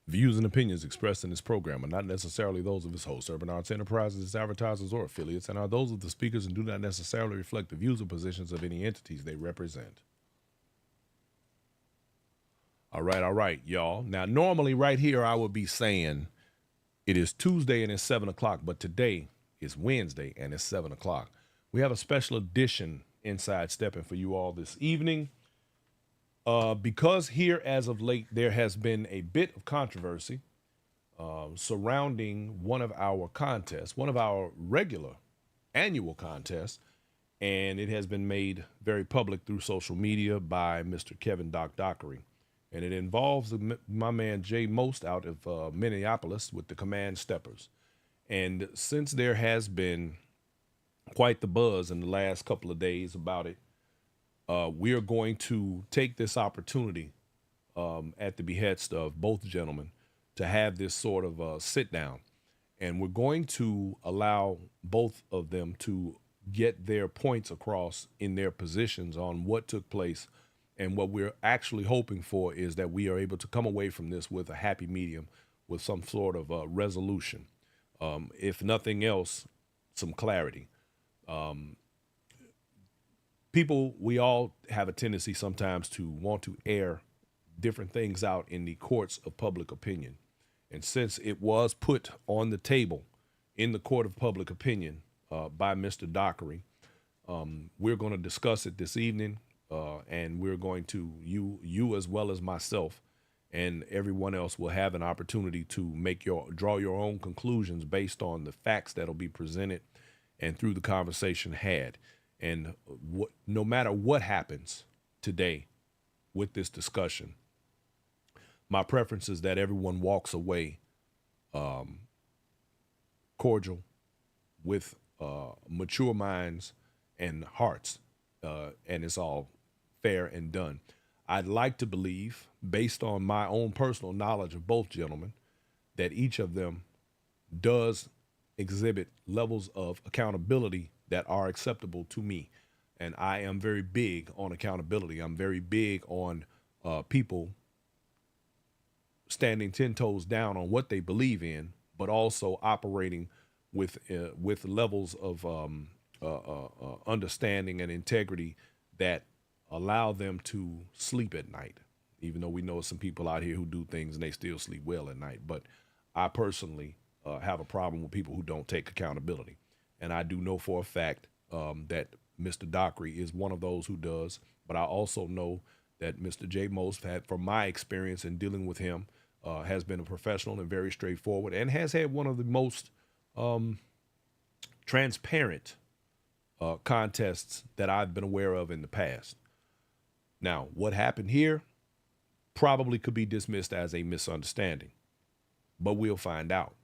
Views and opinions expressed in this program are not necessarily those of its host, Urban Arts Enterprises, its advertisers, or affiliates, and are those of the speakers and do not necessarily reflect the views or positions of any entities they represent. All right, y'all. Now, normally right here, I would be saying it is Tuesday and it's 7 o'clock, but today is Wednesday and it's 7 o'clock. We have a special edition Inside Stepping for you all this evening. Because here, as of late, there has been a bit of controversy surrounding one of our contests, one of our regular annual contests, and it has been made very public through social media by Mr. Kevin Dockery. And it involves my man Jay Most out of Minneapolis with the Command Steppers. And since there has been quite the buzz in the last couple of days about it, we are going to take this opportunity at the behest of both gentlemen to have this sort of sit down. And we're going to allow both of them to get their points across in their positions on what took place. And what we're actually hoping for is that we are able to come away from this with a happy medium, with some sort of resolution. If nothing else, some clarity. People, we all have a tendency sometimes to want to air different things out in the courts of public opinion. And since it was put on the table in the court of public opinion by Mr. Dockery, we're going to discuss it this evening, and we're going to, you as well as myself and everyone else will have an opportunity to draw your own conclusions based on the facts that'll be presented and through the conversation had. And no matter what happens today with this discussion, my preference is that everyone walks away cordial with mature minds and hearts, and it's all fair and done. I'd like to believe, based on my own personal knowledge of both gentlemen, that each of them does exhibit levels of accountability that are acceptable to me. And I am very big on accountability. I'm very big on people standing 10 toes down on what they believe in, but also operating with levels of understanding and integrity that allow them to sleep at night. Even though we know some people out here who do things and they still sleep well at night, but I personally have a problem with people who don't take accountability, and I do know for a fact that Mr. Dockery is one of those who does. But I also know that Mr. J. Most, had, from my experience in dealing with him, has been a professional and very straightforward, and has had one of the most transparent contests that I've been aware of in the past. Now, what happened here probably could be dismissed as a misunderstanding, but we'll find out.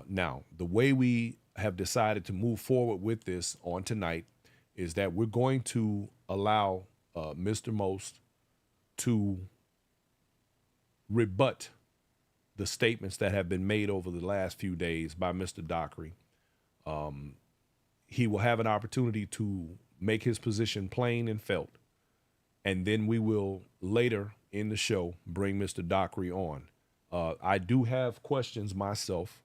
Now, the way we have decided to move forward with this on tonight is that we're going to allow Mr. Most to rebut the statements that have been made over the last few days by Mr. Dockery. He will have an opportunity to make his position plain and felt. And then we will later in the show bring Mr. Dockery on. I do have questions myself,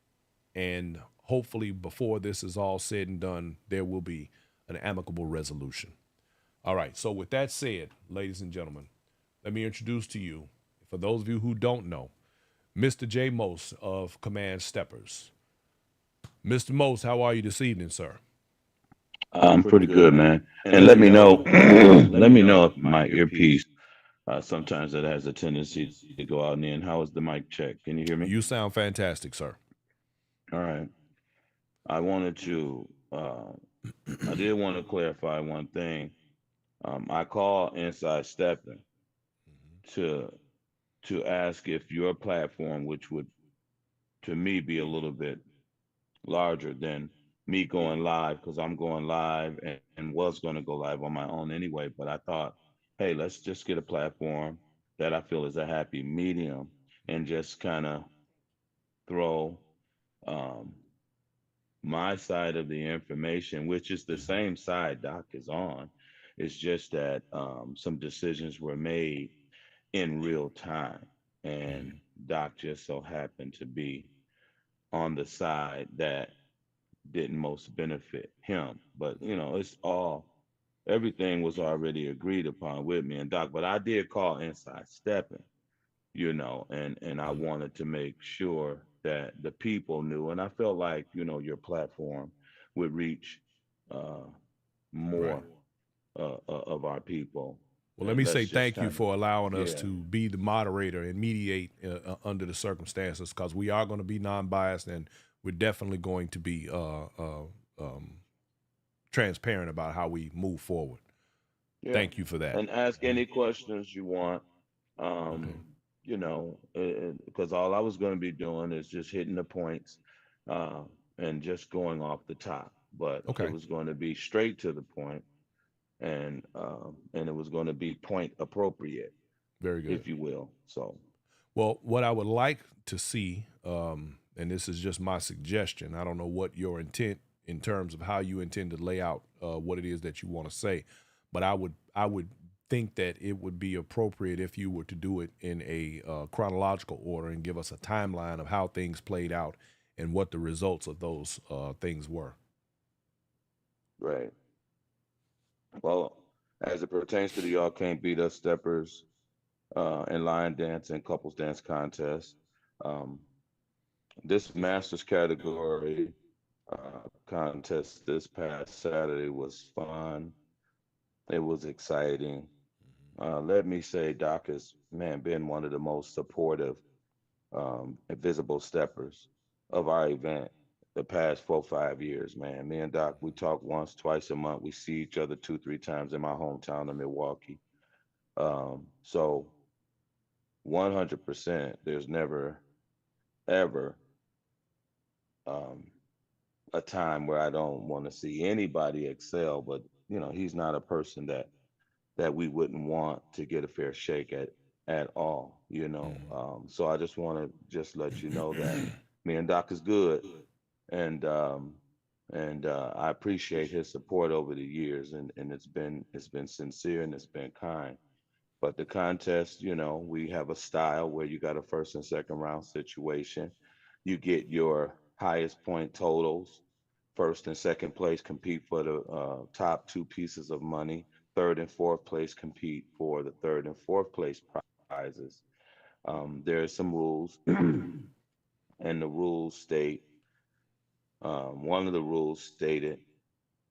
and hopefully before this is all said and done, there will be an amicable resolution. All right, so with that said, ladies and gentlemen, let me introduce to you, for those of you who don't know, Mr. J. Most of Command Steppers. Mr. Most, how are you this evening, sir? I'm pretty good, man. And let me know, let me know if my earpiece, sometimes it has a tendency to go out and in. How is the mic check? Can you hear me? You sound fantastic, sir. All right. I wanted to, I did want to clarify one thing. I call Inside Stepping to ask if your platform, which would to me be a little bit larger than me going live, because I'm going live and was going to go live on my own anyway. But I thought, hey, let's just get a platform that I feel is a happy medium and just kind of throw um, my side of the information, which is the same side Doc is on. It's just that some decisions were made in real time. And Doc just so happened to be on the side that didn't most benefit him. But it's all everything was already agreed upon with me and Doc. But I did call inside stepping, and I Mhm. wanted to make sure that the people knew, and I felt like your platform would reach uh, Right. more of our people, Well, let and me let's say just thank you kind of for allowing us yeah, to be the moderator and mediate under the circumstances, because we are going to be non-biased, and we're definitely going to be um, transparent about how we move forward. yeah, Thank you for that. and ask Mhm. any questions you want. Okay. Um, because all I was going to be doing is just hitting the points, uh, and just going off the top, but it Okay. was going to be straight to the point, and it was going to be point appropriate, Very good. if you will. So Well, what I would like to see, and this is just my suggestion, I don't know what your intent in terms of how you intend to lay out what it is that you want to say, but I would think that it would be appropriate if you were to do it in a chronological order and give us a timeline of how things played out and what the results of those things were. right. Well, as it pertains to the Y'all Can't Beat Us Steppers and line dance and couples dance contest, um, this masters category contest this past Saturday was fun. It was exciting. Let me say, Doc has, man, been one of the most supportive and visible steppers of our event the past 4 5 years, man. Me and Doc, we talk once, twice a month. We see each other 2 3 times in my hometown of Milwaukee. So 100%, there's never ever um, a time where I don't want to see anybody excel. But he's not a person that we wouldn't want to get a fair shake at all. So I just want to just let you know that me and Doc is good, and I appreciate his support over the years, and it's been sincere and it's been kind. But the contest, we have a style where you got a first and second round situation. You get your highest point totals. First and second place compete for the top two pieces of money. Third and fourth place compete for the third and fourth place prizes. There are some rules, and the rules state one of the rules stated,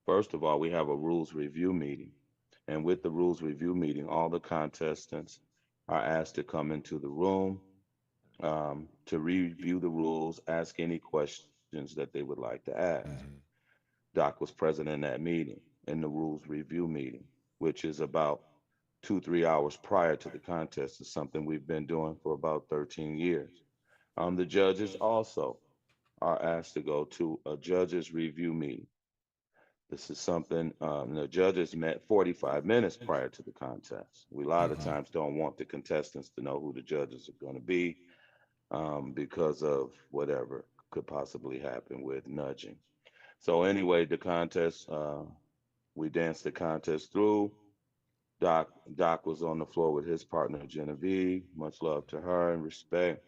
first of all, we have a rules review meeting. And with the rules review meeting, all the contestants are asked to come into the room to review the rules, ask any questions that they would like to ask. Mhm. Doc was present in that meeting, in the rules review meeting, which is about 2 3 hours prior to the contest. Is something we've been doing for about 13 years. The judges also are asked to go to a judges review meeting. This is something the judges met 45 minutes prior to the contest. We a lot of Mhm. times don't want the contestants to know who the judges are going to be because of whatever could possibly happen with nudging. So anyway, the contest, we danced the contest through. Doc was on the floor with his partner Genevieve. Much love to her and respect.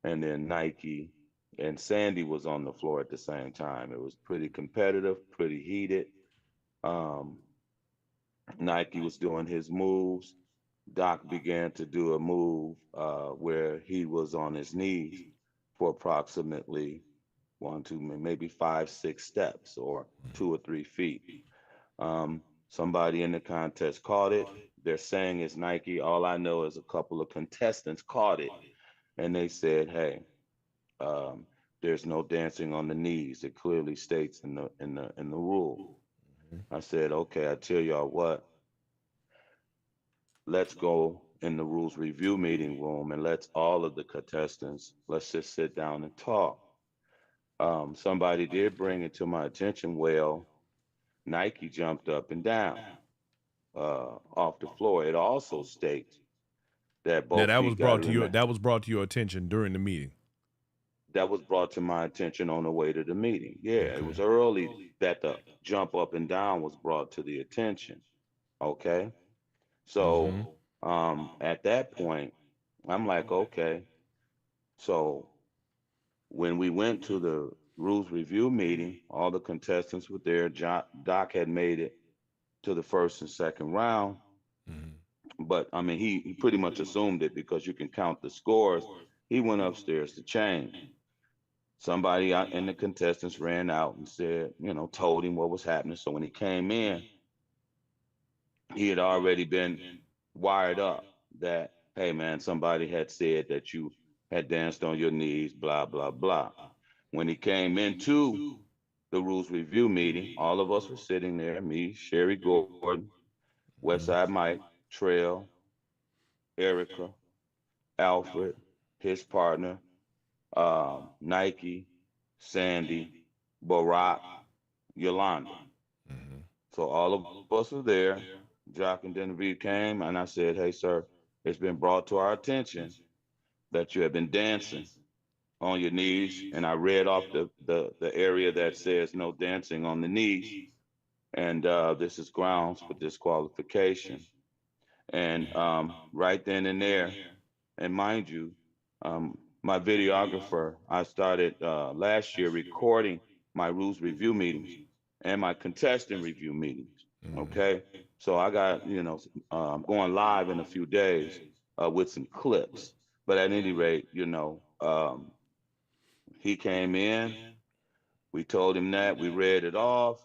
And then Nike and Sandy was on the floor at the same time. It was pretty competitive, pretty heated. Um, Nike was doing his moves. Doc began to do a move where he was on his knees for approximately one, two, maybe 5 6 steps or 2 or 3 feet. Somebody in the contest caught it. They're saying it's Nike. All I know is a couple of contestants caught it, and they said, "Hey, um, there's no dancing on the knees. It clearly states in the rule." Mhm. I said, "Okay, I tell y'all what. Let's go in the rules review meeting room and let's all of the contestants let's just sit down and talk." Somebody did bring it to my attention. Well, Nike jumped up and down off the floor. It also states that Now both feet got to remain. that was brought to your attention during the meeting. That was brought to my attention on the way to the meeting. Yeah, it Okay. was early that the jump up and down was brought to the attention. Okay. So Mm-hmm. at that point, I'm like, okay. So when we went to the rules review meeting, all the contestants were there. Doc had made it to the first and second round, Mm-hmm. but I mean, he pretty much assumed it because you can count the scores. He went upstairs to change. Somebody out in the contestants ran out and said, told him what was happening. So when he came in, he had already been wired up that, hey man, somebody had said that you had danced on your knees, blah, blah, blah. When he came into the rules review meeting, all of us were sitting there, me, Sherry Gordon, Westside Mike, Trail, Erica, Alfred, his partner, Nike, Sandy, Barack, Yolanda. Mm-hmm. So all of us were there. Jock and Genevieve came, and I said, hey, sir, it's been brought to our attention that you have been dancing on your knees. And I read off the area that says no dancing on the knees. And this is grounds for disqualification. And right then and there, and mind you, my videographer, I started last year recording my rules review meetings and my contestant review meetings. Mm-hmm. Okay. So I got, I'm going live in a few days with some clips. But at any rate, he came in, we told him that, we read it off.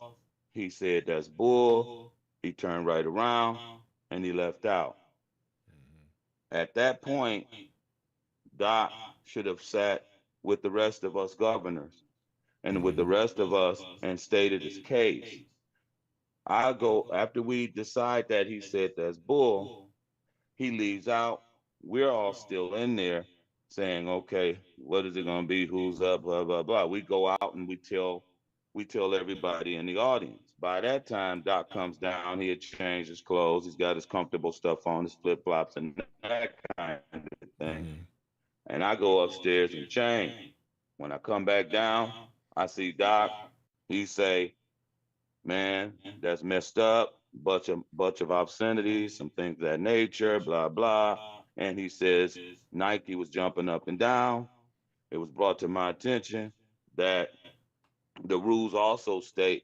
He said, that's bull. He turned right around and he left out. At that point, Doc should have sat with the rest of us governors and with the Mm-hmm. rest of us and stated his case. I go after we decide that he said that's bull, he leaves out. We're all still in there saying, okay, what is it gonna be? Who's up? Blah blah blah. We go out and we tell everybody in the audience. By that time, Doc comes down. He had changed his clothes. He's got his comfortable stuff on, his flip flops and that kind of thing. Mm-hmm. And I go upstairs and change. When I come back down, I see Doc. He say, "Man, that's messed up. Bunch of obscenities, some things of that nature, blah blah." And he says Nike was jumping up and down. It was brought to my attention that the rules also state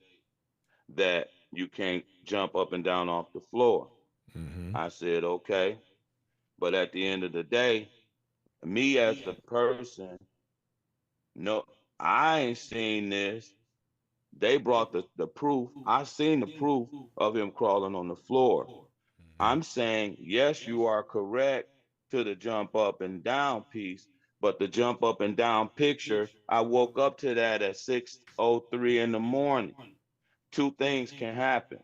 that you can't jump up and down off the floor. Mm-hmm. I said, okay. But at the end of the day, me as the person, no, I ain't seen this. They brought the proof. I seen the proof of him crawling on the floor. Mm-hmm. I'm saying, yes, you are correct to the jump up and down piece, but the jump up and down picture, I woke up to that at 6:03 in the morning. Two things can happen.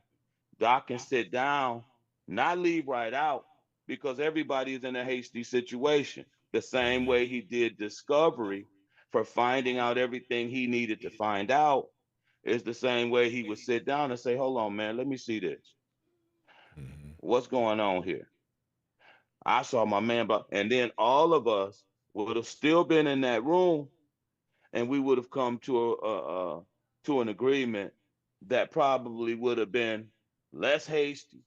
Doc can sit down, not leave right out, because everybody is in a hasty situation. The same way he did discovery for finding out everything he needed to find out is the same way he would sit down and say, hold on, man, let me see this. Mm-hmm. What's going on here? I saw my man, and then all of us would have still been in that room, and we would have come to an agreement that probably would have been less hasty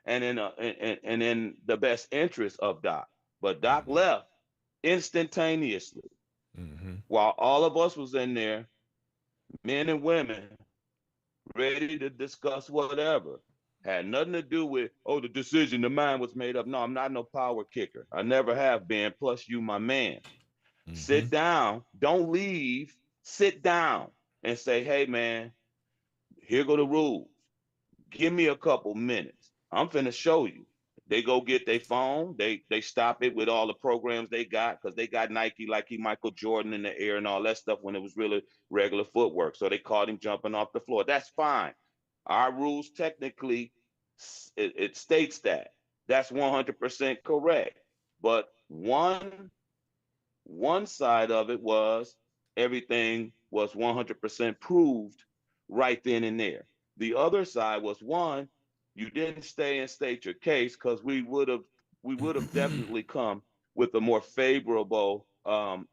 and in the best interest of Doc. But Doc left instantaneously Mm-hmm. while all of us was in there, men and women, ready to discuss whatever. Had nothing to do with, oh, the decision, the mind was made up. No, I'm not no power kicker. I never have been. Plus, you, my man. Mm-hmm. Sit down. Don't leave. Sit down and say, hey, man, here go the rules. Give me a couple minutes. I'm finna show you. They go get their phone. They stop it with all the programs they got because they got Nike like he Michael Jordan in the air and all that stuff when it was really regular footwork. So they caught him jumping off the floor. That's fine. Our rules technically it states that. That's 100% correct. But one side of it was everything was 100% proved right then and there. The other side was one, you didn't stay and state your case because we would have definitely come with a more favorable,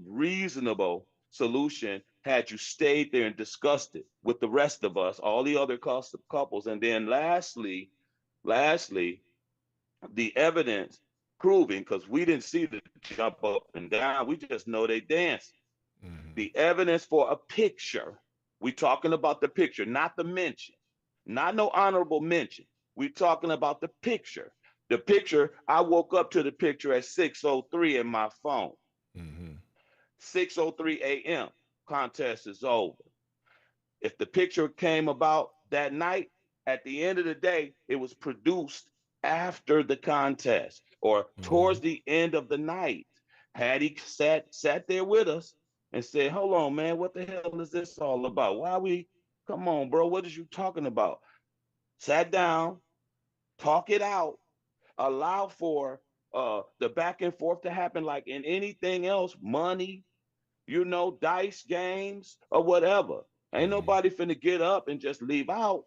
reasonable solution had you stayed there and discussed it with the rest of us, all the other couples, and then lastly, the evidence. proving, because we didn't see the jump up and down. We just know they dance. The evidence for a picture, we talking about the picture, not the mention, not no honorable mention. We talking about the picture. The picture, I woke up to the picture at 6:03 in my phone. 6:03 a.m. Contest is over. If the picture came about that night, at the end of the day, it was produced after the contest or towards the end of the night. Had he sat there with us and said, "Hold on, man, what the hell is this all about? Why we? Come on, bro, what is you talking about?" Sat down, talk it out, allow for the back and forth to happen like in anything else, money, dice games or whatever. Ain't nobody finna get up and just leave out.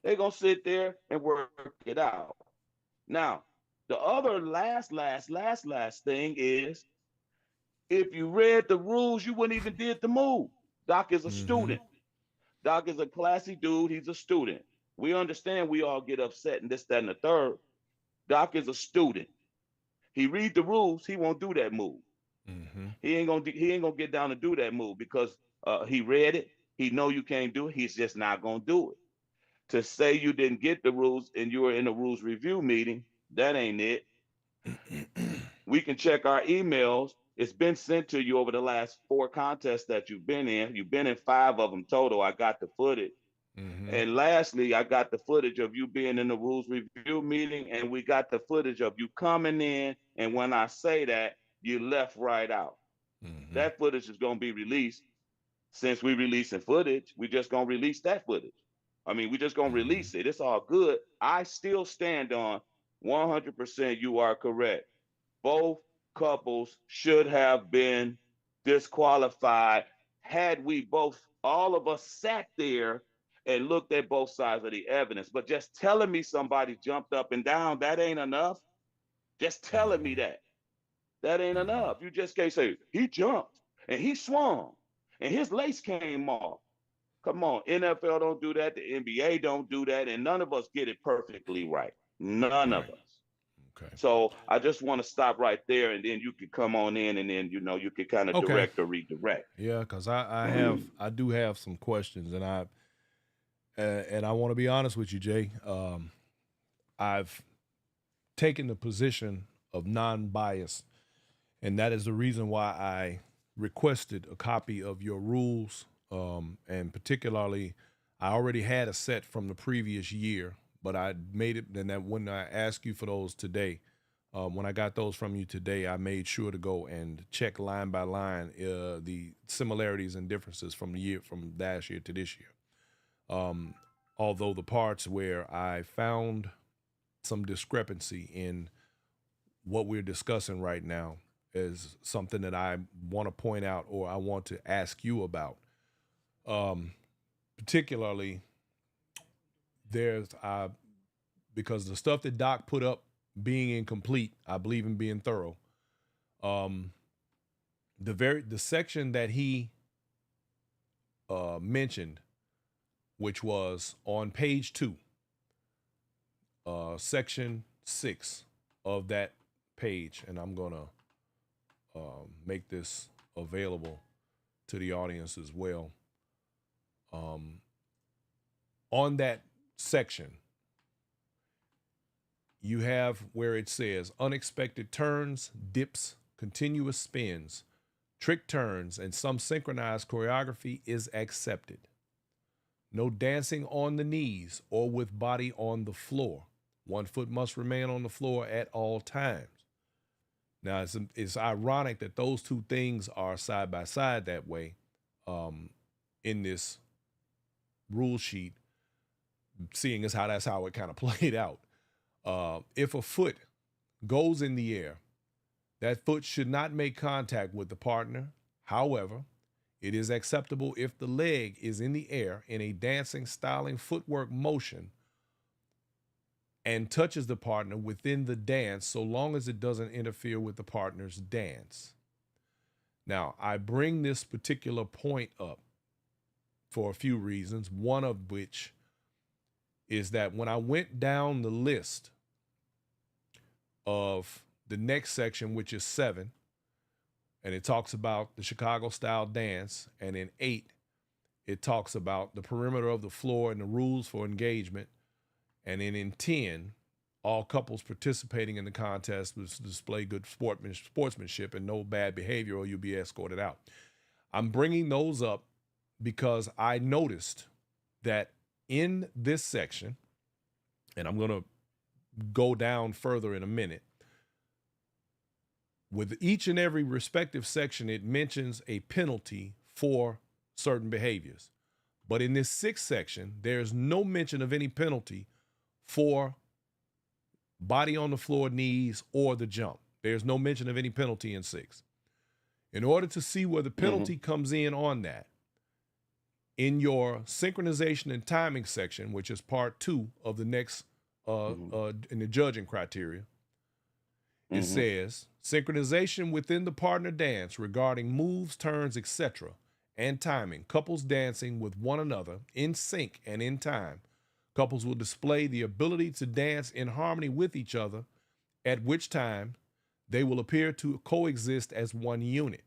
They're gonna sit there and work it out. Now, the other last thing is, if you read the rules, you wouldn't even did the move. Doc is a student. Doc is a classy dude. He's a student. We understand we all get upset and this, that, and the third. Doc is a student. He read the rules. He won't do that move. He ain't gonna get down and do that move because he read it. He know you can't do it. He's just not gonna do it. To say you didn't get the rules and you were in a rules review meeting, that ain't it. We can check our emails. It's been sent to you over the last 4 contests that you've been in. You've been in 5 of them total. I got the footage. And lastly, I got the footage of you being in the rules review meeting, and we got the footage of you coming in. And when I say that, you left right out. That footage is going to be released. Since we releasing footage, we just going to release that footage. I mean, we just going to release it. It's all good. I still stand on 100% you are correct. Both couples should have been disqualified had we both, all of us sat there and looked at both sides of the evidence. But just telling me somebody jumped up and down, that ain't enough. Just telling me that ain't enough. You just can't say, he jumped and he swung and his lace came off. Come on, NFL don't do that. The NBA don't do that. And none of us get it perfectly right. None of us. Okay. So I just want to stop right there, and then you can come on in, and then you can kind of direct or redirect. Yeah, because I do have some questions, and I want to be honest with you, Jay. I've taken the position of non-bias, and that is the reason why I requested a copy of your rules, and particularly, I already had a set from the previous year, but I made it. And that when I asked you for those today, when I got those from you today, I made sure to go and check line by line the similarities and differences from last year to this year. Although the parts where I found some discrepancy in what we're discussing right now is something that I want to point out or I want to ask you about. Particularly, there's because the stuff that Doc put up being incomplete, I believe in being thorough. The section that he mentioned, which was on page 2, section 6 of that page, and I'm gonna make this available to the audience as well. On that section, you have where it says unexpected turns, dips, continuous spins, trick turns, and some synchronized choreography is accepted. No dancing on the knees or with body on the floor. One foot must remain on the floor at all times. Now, it's ironic that those two things are side by side that way in this rule sheet, seeing as how that's how it kind of played out. If a foot goes in the air, that foot should not make contact with the partner. However, it is acceptable if the leg is in the air in a dancing, styling footwork motion and touches the partner within the dance, so long as it doesn't interfere with the partner's dance. Now, I bring this particular point up for a few reasons, one of which is that when I went down the list of the next section, which is 7, and it talks about the Chicago style dance. And in 8, it talks about the perimeter of the floor and the rules for engagement. And then in 10, all couples participating in the contest must display good sportsmanship and no bad behavior, or you'll be escorted out. I'm bringing those up because I noticed that in this section, and I'm going to go down further in a minute, with each and every respective section, it mentions a penalty for certain behaviors. But in this 6th section, there's no mention of any penalty for body on the floor, knees, or the jump. There's no mention of any penalty in 6. In order to see where the penalty comes in on that, in your synchronization and timing section, which is part 2 of the next in the judging criteria, it says synchronization within the partner dance regarding moves, turns, etc., and timing. Couples dancing with one another in sync and in time. Couples will display the ability to dance in harmony with each other, at which time they will appear to coexist as one unit.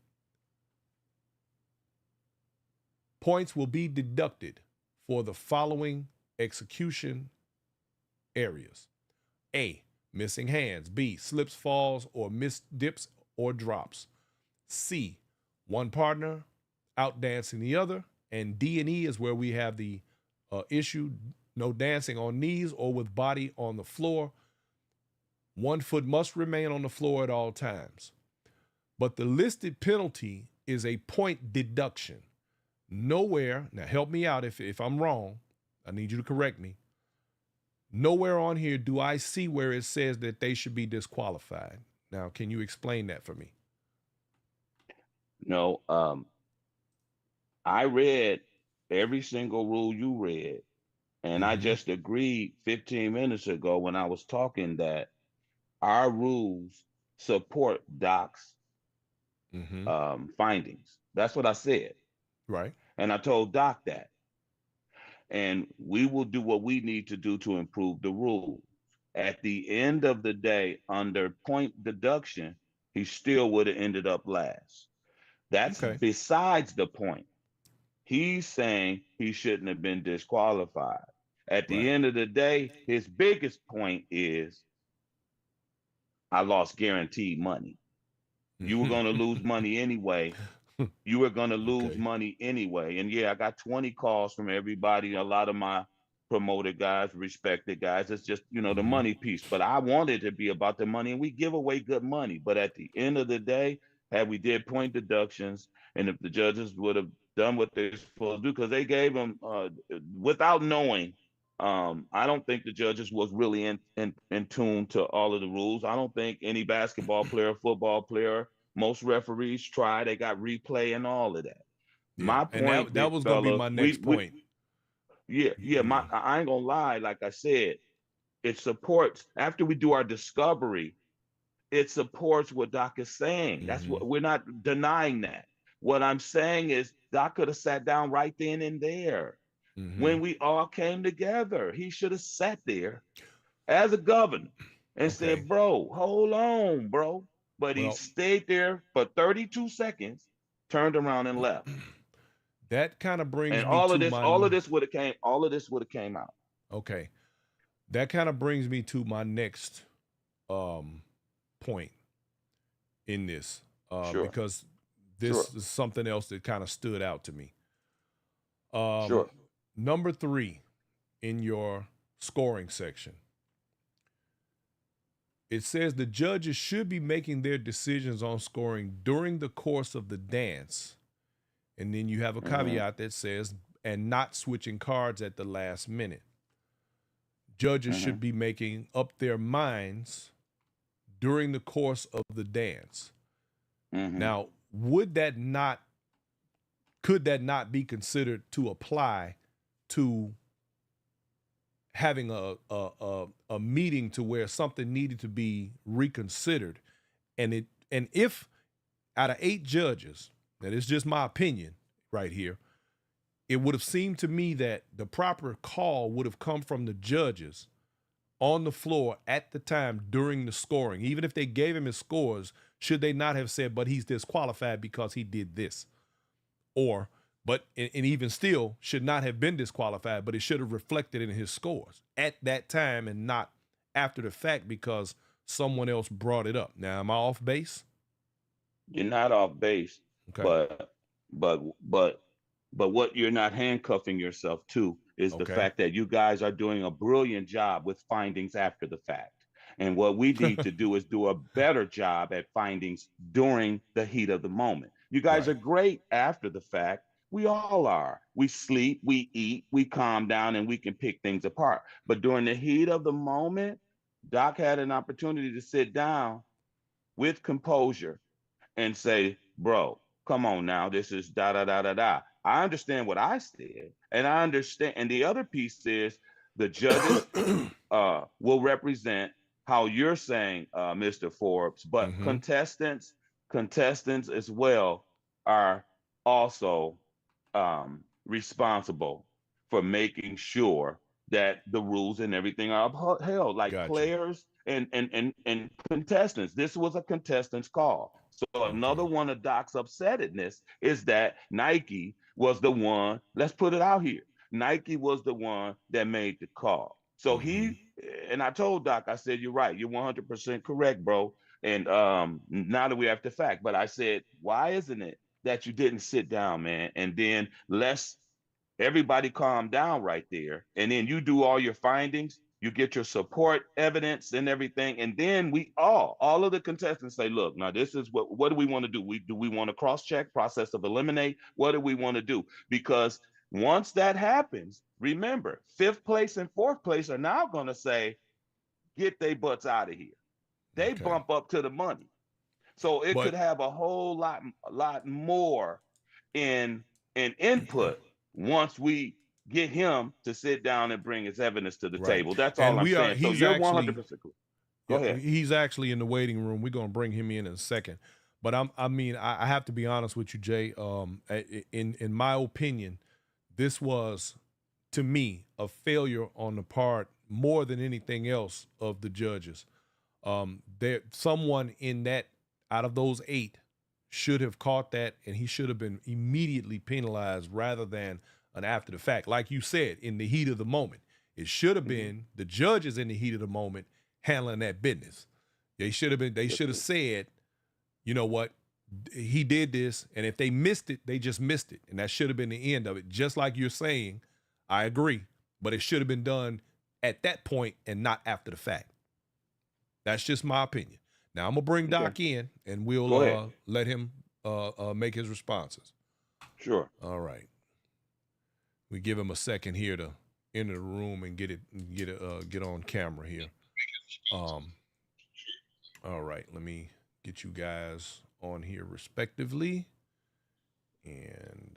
Points will be deducted for the following execution areas. A, missing hands. B, slips, falls, or missed dips or drops. C, one partner outdancing the other. And D and E is where we have the issue, no dancing on knees or with body on the floor. One foot must remain on the floor at all times. But the listed penalty is a point deduction. Nowhere, now help me out if I'm wrong, I need you to correct me. Nowhere on here do I see where it says that they should be disqualified. Now, can you explain that for me? No, I read every single rule you read, and I just agreed 15 minutes ago when I was talking that our rules support Doc's findings. That's what I said. Right. And I told Doc that. And we will do what we need to do to improve the rules. At the end of the day, under point deduction, he still would have ended up last. That's besides the point. He's saying he shouldn't have been disqualified. At the end of the day, his biggest point is I lost guaranteed money. You were going to lose money anyway. You were going to lose money anyway. And yeah, I got 20 calls from everybody, a lot of my promoted guys, respected guys. It's just, you know, the money piece. But I wanted to be about the money, and we give away good money. But at the end of the day, had we did point deductions, and if the judges would have done what they're supposed to do, because they gave them without knowing, I don't think the judges was really in tune to all of the rules. I don't think any basketball player, football player, most referees try. They got replay and all of that. Yeah. My and point, that was going to be my next point. I ain't gonna lie. Like I said, it supports after we do our discovery. It supports what Doc is saying. That's what we're not denying that. What I'm saying is Doc could have sat down right then and there when we all came together. He should have sat there as a governor and said, "Bro, hold on, bro." But he stayed there for 32 seconds, turned around and left. That kind of brings and me all to of this, my all of this would have came out. Okay. That kind of brings me to my next point in this. Because this is something else that kind of stood out to me. Number 3 in your scoring section. It says the judges should be making their decisions on scoring during the course of the dance. And then you have a caveat that says, and not switching cards at the last minute. Judges should be making up their minds during the course of the dance. Now, could that not be considered to apply to having a meeting to where something needed to be reconsidered? And if out of 8 judges, that is just my opinion right here, it would have seemed to me that the proper call would have come from the judges on the floor at the time during the scoring, even if they gave him his scores, should they not have said, but he's disqualified because he did this? Or, and even still, should not have been disqualified, but it should have reflected in his scores at that time and not after the fact because someone else brought it up. Now, am I off base? You're not off base, Okay. but but but but what you're not handcuffing yourself to is the Okay. fact that you guys are doing a brilliant job with findings after the fact. And what we need to do is do a better job at findings during the heat of the moment. You guys Right. are great after the fact. We all are. We sleep, we eat, we calm down, and we can pick things apart. But during the heat of the moment, Doc had an opportunity to sit down with composure and say, bro, come on now, this is da da da da da. I understand what I said, and I understand. And the other piece is the judges will represent how you're saying, Mr. Forbes, but Mm-hmm. contestants as well are also responsible for making sure that the rules and everything are upheld, like Gotcha. players and contestants. This was a contestant's call. So another Okay. one of Doc's upsetness is that Nike was the one, let's put it out here. Nike was the one that made the call. So Mm-hmm. and I told Doc, I said, you're right. You're 100% correct, bro. And now that we have the fact, but I said, why isn't it that you didn't sit down, man? And then let's everybody calm down right there. And then you do all your findings, you get your support evidence and everything. And then we all of the contestants say, look, now this is what do we want to do? Do we want to cross check, process of eliminate? What do we want to do? Because once that happens, remember, fifth place and fourth place are now going to say, get their butts out of here. They Okay. bump up to the money. So it could But have a lot more in input once we get him to sit down and bring his evidence to the right. table. That's all And I'm we are saying. So he's you're actually 100% correct. Go yeah, ahead. he's actually in the waiting room. We're gonna bring him in a second. But I have to be honest with you, Jay. In my opinion, this was to me a failure on the part more than anything else of the judges. There someone in that out of those eight should have caught that, and he should have been immediately penalized rather than an after the fact. Like you said, in the heat of the moment, it should have Mm-hmm. been the judges in the heat of the moment handling that business. They should have been. They Yes, should have sir. said, you know what, he did this, and if they missed it, they just missed it, and that should have been the end of it. Just like you're saying, I agree, but it should have been done at that point and not after the fact. That's just my opinion. Now I'm gonna bring Okay. Doc in, and we'll Go ahead. let him make his responses. Sure. All right. We give him a second here to enter the room and get on camera here. Um. All right. Let me get you guys on here respectively. And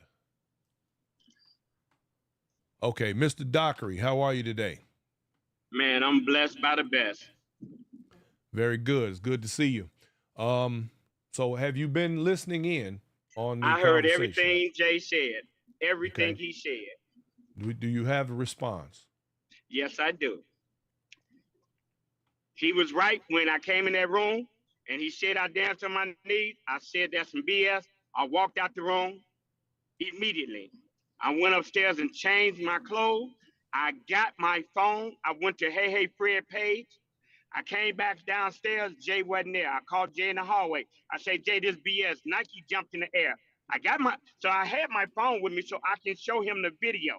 okay, Mr. Dockery, how are you today? Man, I'm blessed by the best. Very good. It's good to see you. Um. So have you been listening in on the I heard conversation? everything Jay said, everything Okay. he said. Do you have a response? Yes, I do. He was right when I came in that room and he said I danced on my knees. I said that's some BS. I walked out the room immediately. I went upstairs and changed my clothes. I got my phone. I went to Hey Hey Fred page. I came back downstairs. Jay wasn't there. I called Jay in the hallway. I said, Jay, this BS. Nike jumped in the air. So I had my phone with me so I can show him the video.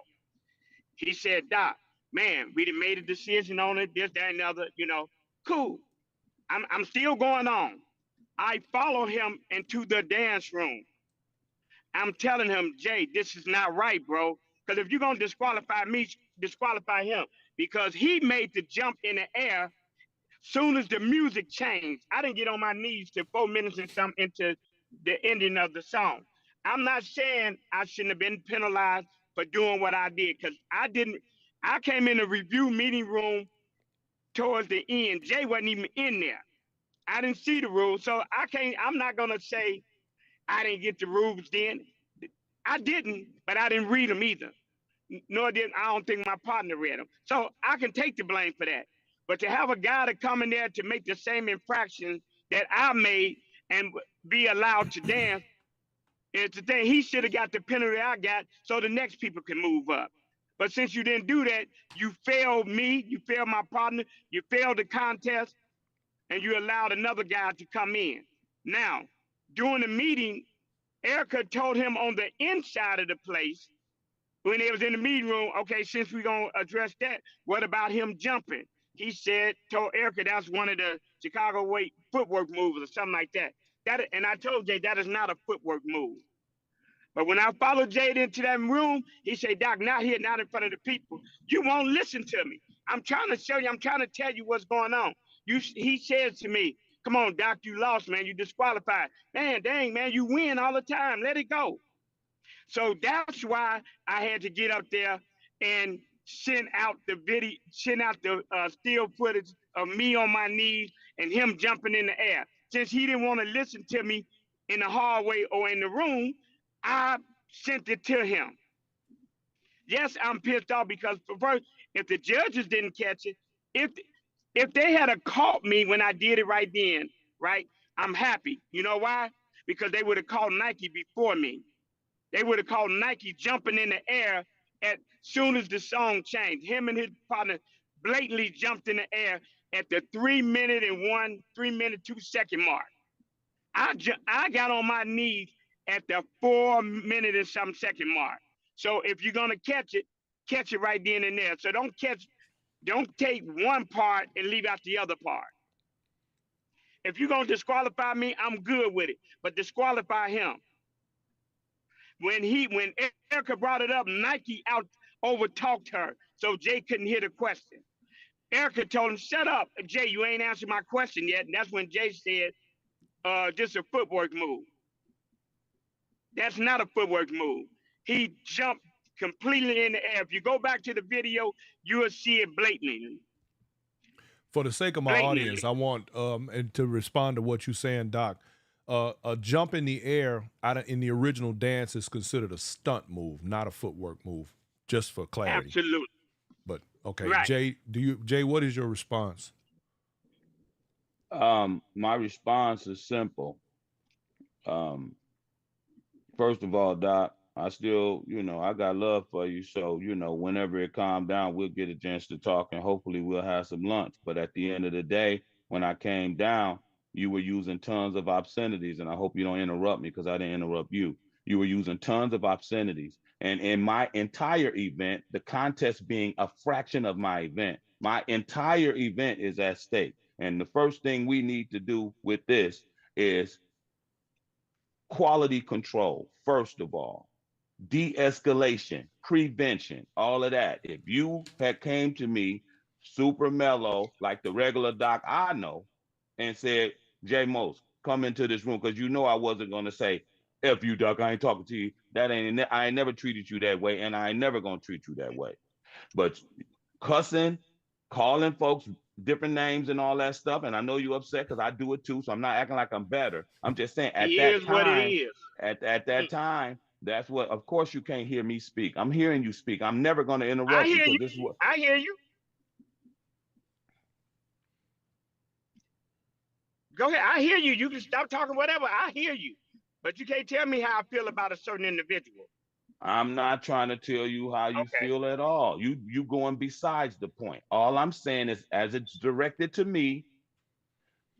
He said, Doc, man, we done made a decision on it, this, that, and the other, cool. I'm still going on. I followed him into the dance room. I'm telling him, Jay, this is not right, bro. Because if you're going to disqualify me, disqualify him. Because he made the jump in the air soon as the music changed. I didn't get on my knees to 4 minutes and something into the ending of the song. I'm not saying I shouldn't have been penalized for doing what I did because I didn't. I came in the review meeting room towards the end. Jay wasn't even in there. I didn't see the rules, so I can't. I'm not gonna say I didn't get the rules then. I didn't, but I didn't read them either. Nor did I don't think my partner read them. So I can take the blame for that. But to have a guy to come in there to make the same infraction that I made and be allowed to dance, is the thing. He should have got the penalty I got so the next people can move up. But since you didn't do that, you failed me, you failed my partner, you failed the contest, and you allowed another guy to come in. Now, during the meeting, Erica told him on the inside of the place when they was in the meeting room, okay, since we're going to address that, what about him jumping? He said, told Erica that's one of the Chicago weight footwork moves or something like that. And I told Jay that is not a footwork move. But when I followed Jade into that room, he said, Doc, not here, not in front of the people. You won't listen to me. I'm trying to show you, I'm trying to tell you what's going on. He said to me, come on, Doc, you lost, man. You disqualified. Man, dang, man, you win all the time. Let it go. So that's why I had to get up there and send out the video, send out the still footage of me on my knees and him jumping in the air. Since he didn't want to listen to me in the hallway or in the room, I sent it to him. Yes, I'm pissed off because first, if the judges didn't catch it, if they had caught me when I did it right then, right, I'm happy. You know why? Because they would have called Nike before me. They would have called Nike jumping in the air as soon as the song changed. Him and his partner blatantly jumped in the air at the 3 minute 2 second mark. I got on my knees at the 4 minute and some second mark. So if you're gonna catch it right then and there. So don't take one part and leave out the other part. If you're gonna disqualify me, I'm good with it, but disqualify him. When Erica brought it up, Nike out over talked her, so Jay couldn't hear the question. Erica told him, "Shut up, Jay. You ain't answered my question yet." And that's when Jay said, "Just a footwork move." That's not a footwork move. He jumped completely in the air. If you go back to the video, you will see it blatantly. For the sake of my audience, I want and to respond to what you're saying, Doc. A jump in the air in the original dance is considered a stunt move, not a footwork move. Just for clarity. Absolutely. But okay, right. Jay, what is your response? My response is simple. First of all, Doc, I still, I got love for you. So, whenever it calmed down, we'll get a chance to talk and hopefully we'll have some lunch. But at the end of the day, when I came down, you were using tons of obscenities. And I hope you don't interrupt me because I didn't interrupt you. You were using tons of obscenities. And in my entire event, the contest being a fraction of my event, my entire event is at stake. And the first thing we need to do with this is quality control, first of all, de-escalation, prevention, all of that. If you had came to me super mellow, like the regular Doc I know, and said, Jay Most, come into this room, because I wasn't going to say, F you, Doc, I ain't talking to you. I ain't never treated you that way, and I ain't never going to treat you that way. But cussing, calling folks different names and all that stuff, and I know you're upset because I do it too, so I'm not acting like I'm better. I'm just saying at that time, that's what, of course you can't hear me speak. I'm hearing you speak. I'm never going to interrupt you because this is what I hear you. Go ahead. I hear you. You can stop talking, whatever. I hear you. But you can't tell me how I feel about a certain individual. I'm not trying to tell you how you feel at all. You going besides the point. All I'm saying is, as it's directed to me,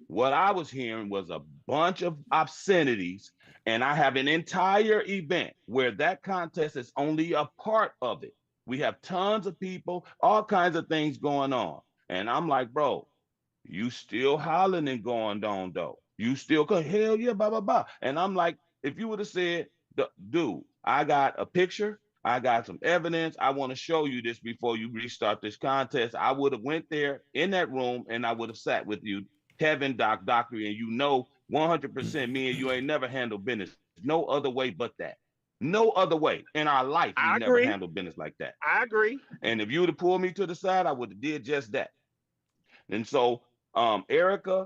what I was hearing was a bunch of obscenities, and I have an entire event where that contest is only a part of it. We have tons of people, all kinds of things going on. And I'm like, bro, you still hollering and going on though. You still go, hell yeah, blah, blah, blah. And I'm like, if you would have said, dude, I got a picture, I got some evidence, I want to show you this before you restart this contest, I would have went there in that room and I would have sat with you, Kevin, Dockery, and 100% me and you ain't never handled business no other way but that. No other way in our life. We never handled business like that. I agree. And if you would have pulled me to the side, I would have did just that. And so Erica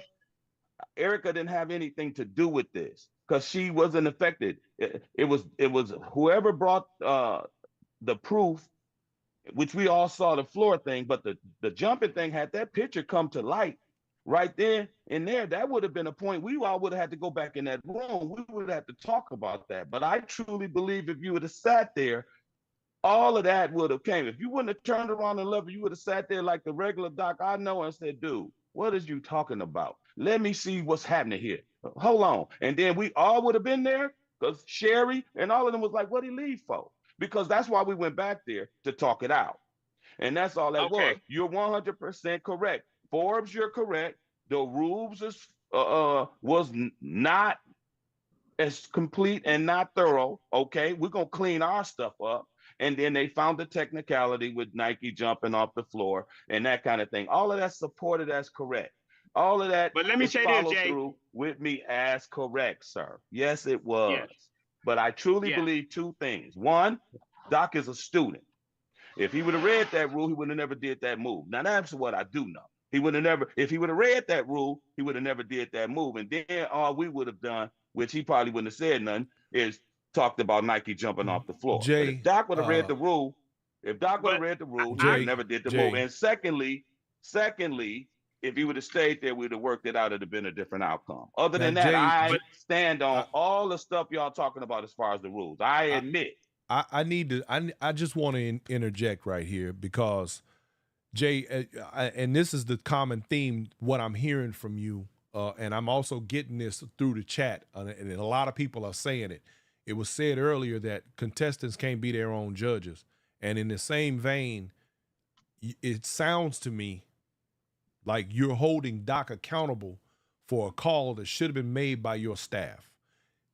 didn't have anything to do with this because she wasn't affected. It was whoever brought the proof which we all saw the floor thing, but the jumping thing, had that picture come to light right then and there, that would have been a point we all would have had to go back in that room. We would have to talk about that. But I truly believe if you would have sat there, all of that would have came. If you wouldn't have turned around and left, you would have sat there like the regular doc I know and said, dude, what is you talking about? Let me see what's happening here. Hold on. And then we all would have been there because Sherry and all of them was like, what did he leave for? Because that's why we went back there to talk it out. And that's all that was. Okay. You're 100% correct. Forbes, you're correct. The rules was not as complete and not thorough. Okay, we're gonna clean our stuff up. And then they found the technicality with Nike jumping off the floor and that kind of thing. All of that supported as correct. All of that But let me is say this, followed Jay. through with me as correct, sir. Yes, it was. Yes. But I truly Yeah. believe two things. One, Doc is a student. If he would have read that rule, he would have never did that move. Now that's what I do know. He would have never, if he would have read that rule, he would have never did that move. And then all we would have done, which he probably wouldn't have said nothing, is talked about Nike jumping off the floor. But if Jay, Doc would have read the rule, if Doc would have But read the rule, he would have Jay, never did the Jay, move. And secondly, if he would have stayed there, we'd have worked it out. It'd have been a different outcome. Other now than that, Jay, I stand on I, all the stuff y'all talking about as far as the rules. I I, admit. I need to. I just want to interject right here because Jay, and this is the common theme. What I'm hearing from you, and I'm also getting this through the chat, and a lot of people are saying it. It was said earlier that contestants can't be their own judges, and in the same vein, it sounds to me like you're holding Doc accountable for a call that should have been made by your staff.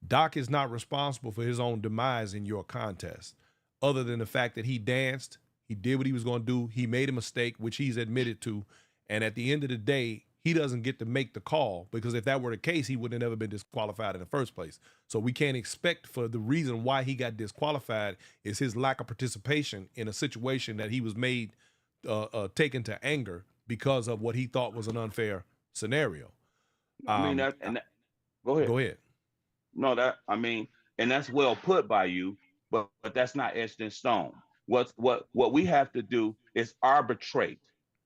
Doc is not responsible for his own demise in your contest, other than the fact that he danced, he did what he was going to do, he made a mistake, which he's admitted to, and at the end of the day, he doesn't get to make the call, because if that were the case, he would have never been disqualified in the first place. So we can't expect for the reason why he got disqualified is his lack of participation in a situation that he was made taken to anger because of what he thought was an unfair scenario. I mean, go ahead. Go ahead. No, and that's well put by you, but that's not etched in stone. What we have to do is arbitrate,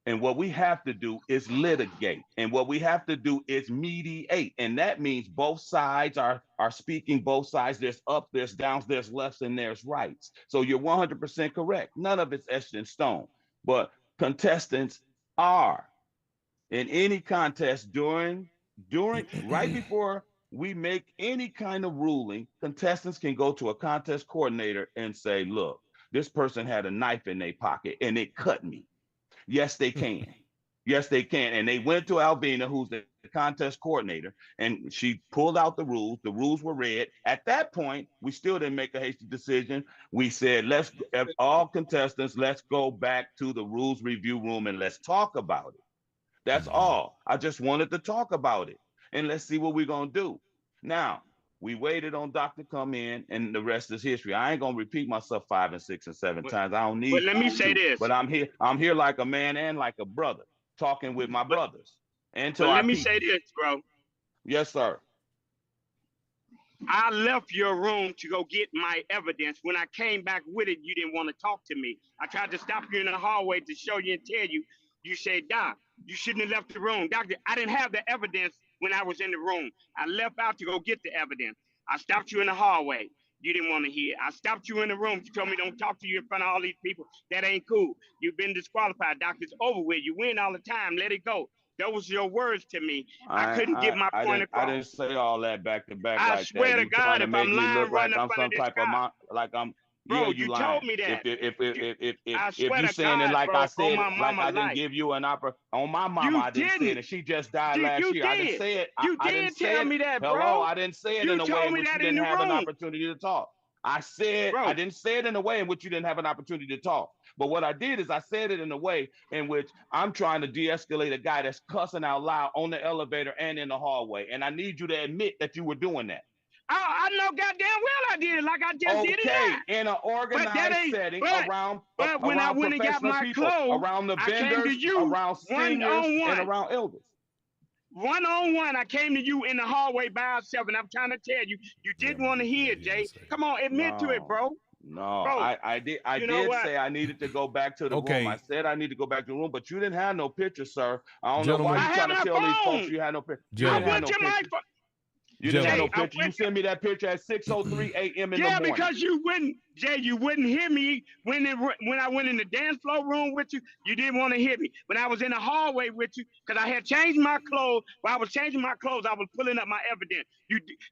and what we have to do is litigate, and what we have to do is mediate, and that means both sides are speaking. Both sides. There's ups, there's downs, there's lefts, and there's rights. So you're 100% correct. None of it's etched in stone, but contestants are in any contest during right before we make any kind of ruling, contestants can go to a contest coordinator and say, look, this person had a knife in their pocket and it cut me. Yes, they can. Yes, they can. And they went to Alvina, who's the contest coordinator, and she pulled out the rules. The rules were read. At that point, we still didn't make a hasty decision. We said, all contestants, let's go back to the rules review room and let's talk about it. That's all. I just wanted to talk about it. And let's see what we're going to do. Now, we waited on Doc to come in, and the rest is history. I ain't going to repeat myself 5 and 6 and 7 times. I don't need to. But let me say this. But I'm here like a man and like a brother, talking with my brothers. And but let me say this, bro. Yes, sir. I left your room to go get my evidence. When I came back with it, you didn't want to talk to me. I tried to stop you in the hallway to show you and tell you. You said, Doc, you shouldn't have left the room. Doctor, I didn't have the evidence when I was in the room. I left out to go get the evidence. I stopped you in the hallway. You didn't want to hear. I stopped you in the room. You told me don't talk to you in front of all these people. That ain't cool. You've been disqualified. Doctor, it's over with. You win all the time. Let it go. Those were your words to me. I couldn't get my point across. I didn't say all that back to back. I like swear that. to God, if I'm lying, like I'm some type of like I'm. Bro, yeah, you lying. told me that. If you saying it like I said, like I didn't give you an opportunity on my mama, I didn't say it, and she just died last year. I didn't say it. You did tell me that, bro. Hello, I didn't say it in a way in which you didn't have an opportunity to talk. I said I didn't say it in a way in which you didn't have an opportunity to talk. But what I did is I said it in a way in which I'm trying to de-escalate a guy that's cussing out loud on the elevator and in the hallway, and I need you to admit that you were doing that. I know goddamn well I did, like I just did it. Okay, in an organized setting around when I went and got my people, clothes, around the vendors, I came to you around seniors and around elders. One-on-one, I came to you in the hallway by ourselves, and I'm trying to tell you, you didn't want to hear, Jay. Come on, admit to it, bro. No, Bro, I did I you know did what? say I needed to go back to the room. I Okay, said I need to go back to the room, but you didn't have no picture, sir. I don't know why gentlemen, you I have trying to my tell these folks phone. you had no picture. You I didn't have went gentlemen, no to my picture. phone. You didn't have Jay, no gentlemen. I picture. You went to, sent me that picture at 6:03 a.m. in the yeah, morning. because you wouldn't, Jay, you wouldn't hear me when I went in the dance floor room with you. You didn't want to hear me. When I was in the hallway with you, because I had changed my clothes. While I was changing my clothes, I was pulling up my evidence.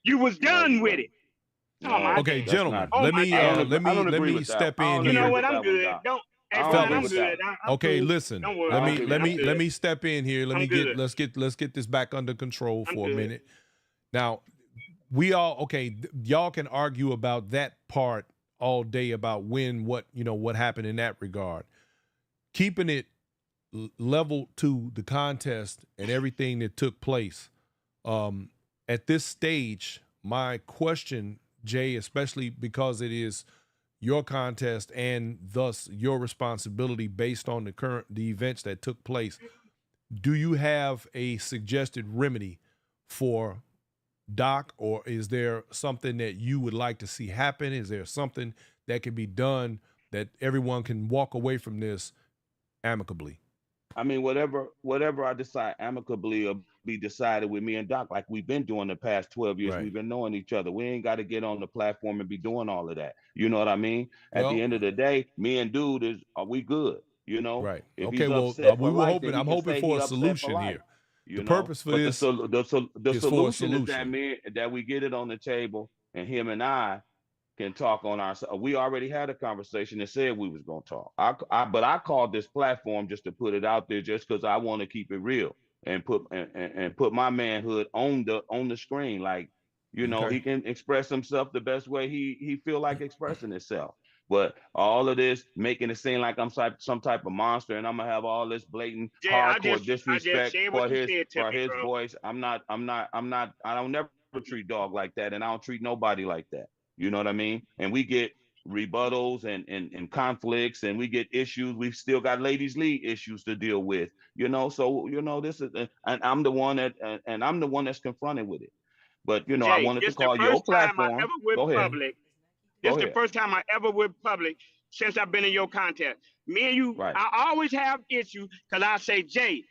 You was No, you done with wasn't. it. Oh my No, Okay, days. that's gentlemen, not. Oh my I don't days. agree. I don't let agree me with that. step I in don't You know agree here, what? with I'm that one, good. Doc. Don't. I Hey, don't Brian, agree I'm with fellas. good. that. I'm Okay, cool. listen. Don't I worry. don't agree with I'm that. good. Let me step in here. I'm good. Let's get this back under control I'm for a good. minute. Now, we all okay, y'all can argue about that part all day about when what happened in that regard. Keeping it level to the contest and everything that took place. At this stage, my question, Jay, especially because it is your contest and thus your responsibility based on the events that took place, do you have a suggested remedy for Doc, or is there something that you would like to see happen? Is there something that can be done that everyone can walk away from this amicably? I mean, whatever I decide amicably will be decided with me and Doc, like we've been doing the past 12 years. Right. We've been knowing each other. We ain't got to get on the platform and be doing all of that. You know what I mean? At the Well, end of the day, me and dude are we good? You know, right. if Okay. he's Well, upset for we were life, then hoping. he I'm can hoping say for he a upset for solution life. here. You The know, purpose for but this the is for a solution is solution. that we get it on the table and him and I can talk on our. We already had a conversation and said we was gonna talk. But I called this platform just to put it out there, just because I want to keep it real and put my manhood on the screen. Like, Okay. he can express himself the best way he feel like expressing himself. But all of this making it seem like I'm some type of monster and I'm gonna have all this blatant Jay, hardcore I just disrespect said what for you his said to for me, his bro. voice. I'm not. I don't never treat dog like that, and I don't treat nobody like that. You know what I mean? And we get rebuttals and conflicts, and we get issues. We've still got ladies league issues to deal with. So this is, and I'm the one and I'm the one that's confronted with it. But I Jay, wanted to this the call your first time I platform. ever went Go ahead. public. This Go the ahead. first time I ever went public since I've been in your contest. Me and you, Right. I always have issues because I say, Jay,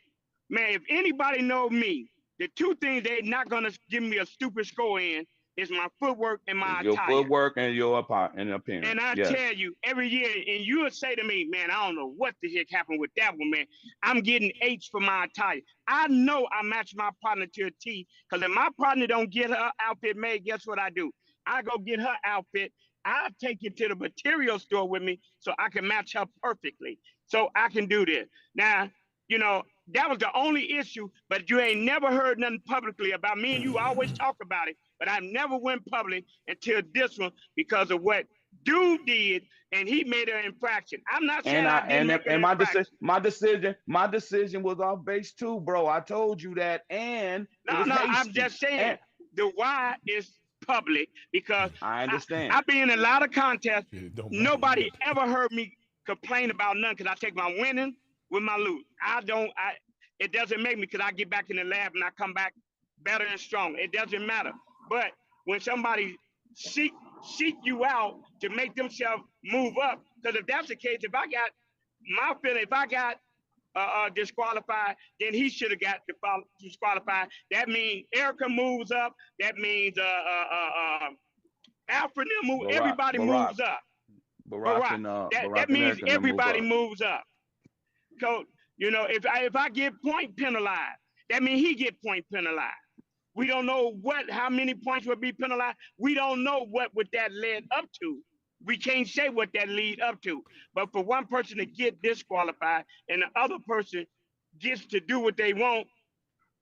man, if anybody know me, the two things they not gonna give me a stupid score in is my footwork and my Your attire. footwork and your And appearance. I Yes. tell you, every year, and you would say to me, man, I don't know what the heck happened with that one, man. I'm getting H for my attire. I know I match my partner to a T, because if my partner don't get her outfit made, guess what I do? I go get her outfit. I take it to the material store with me so I can match her perfectly. So I can do this. Now, that was the only issue, but you ain't never heard nothing publicly about me and you always talk about it, but I never went public until this one because of what dude did, and he made an infraction. I'm not saying And I I didn't make an and infraction. my decision was off base too, bro. I told you that, and it No, was no, I'm hasty. just saying And the why is public because I understand. I've been in a lot of contests. It don't matter. Nobody ever heard me complain about none because I take my winning with my lose. It doesn't make me because I get back in the lab and I come back better and stronger. It doesn't matter. But when somebody seek you out to make themselves move up, because if that's the case, if I got my feeling, if I got disqualified, then he should have got disqualified. That means Erica moves up. That means Alfred move. Barack, Everybody Barack, moves up. Barack, Barack. and That Barack and means Eric can move everybody up. moves up. So if I get point penalized, that means he get point penalized. We don't know how many points would be penalized. We don't know what would that lead up to. We can't say what that lead up to. But for one person to get disqualified and the other person gets to do what they want,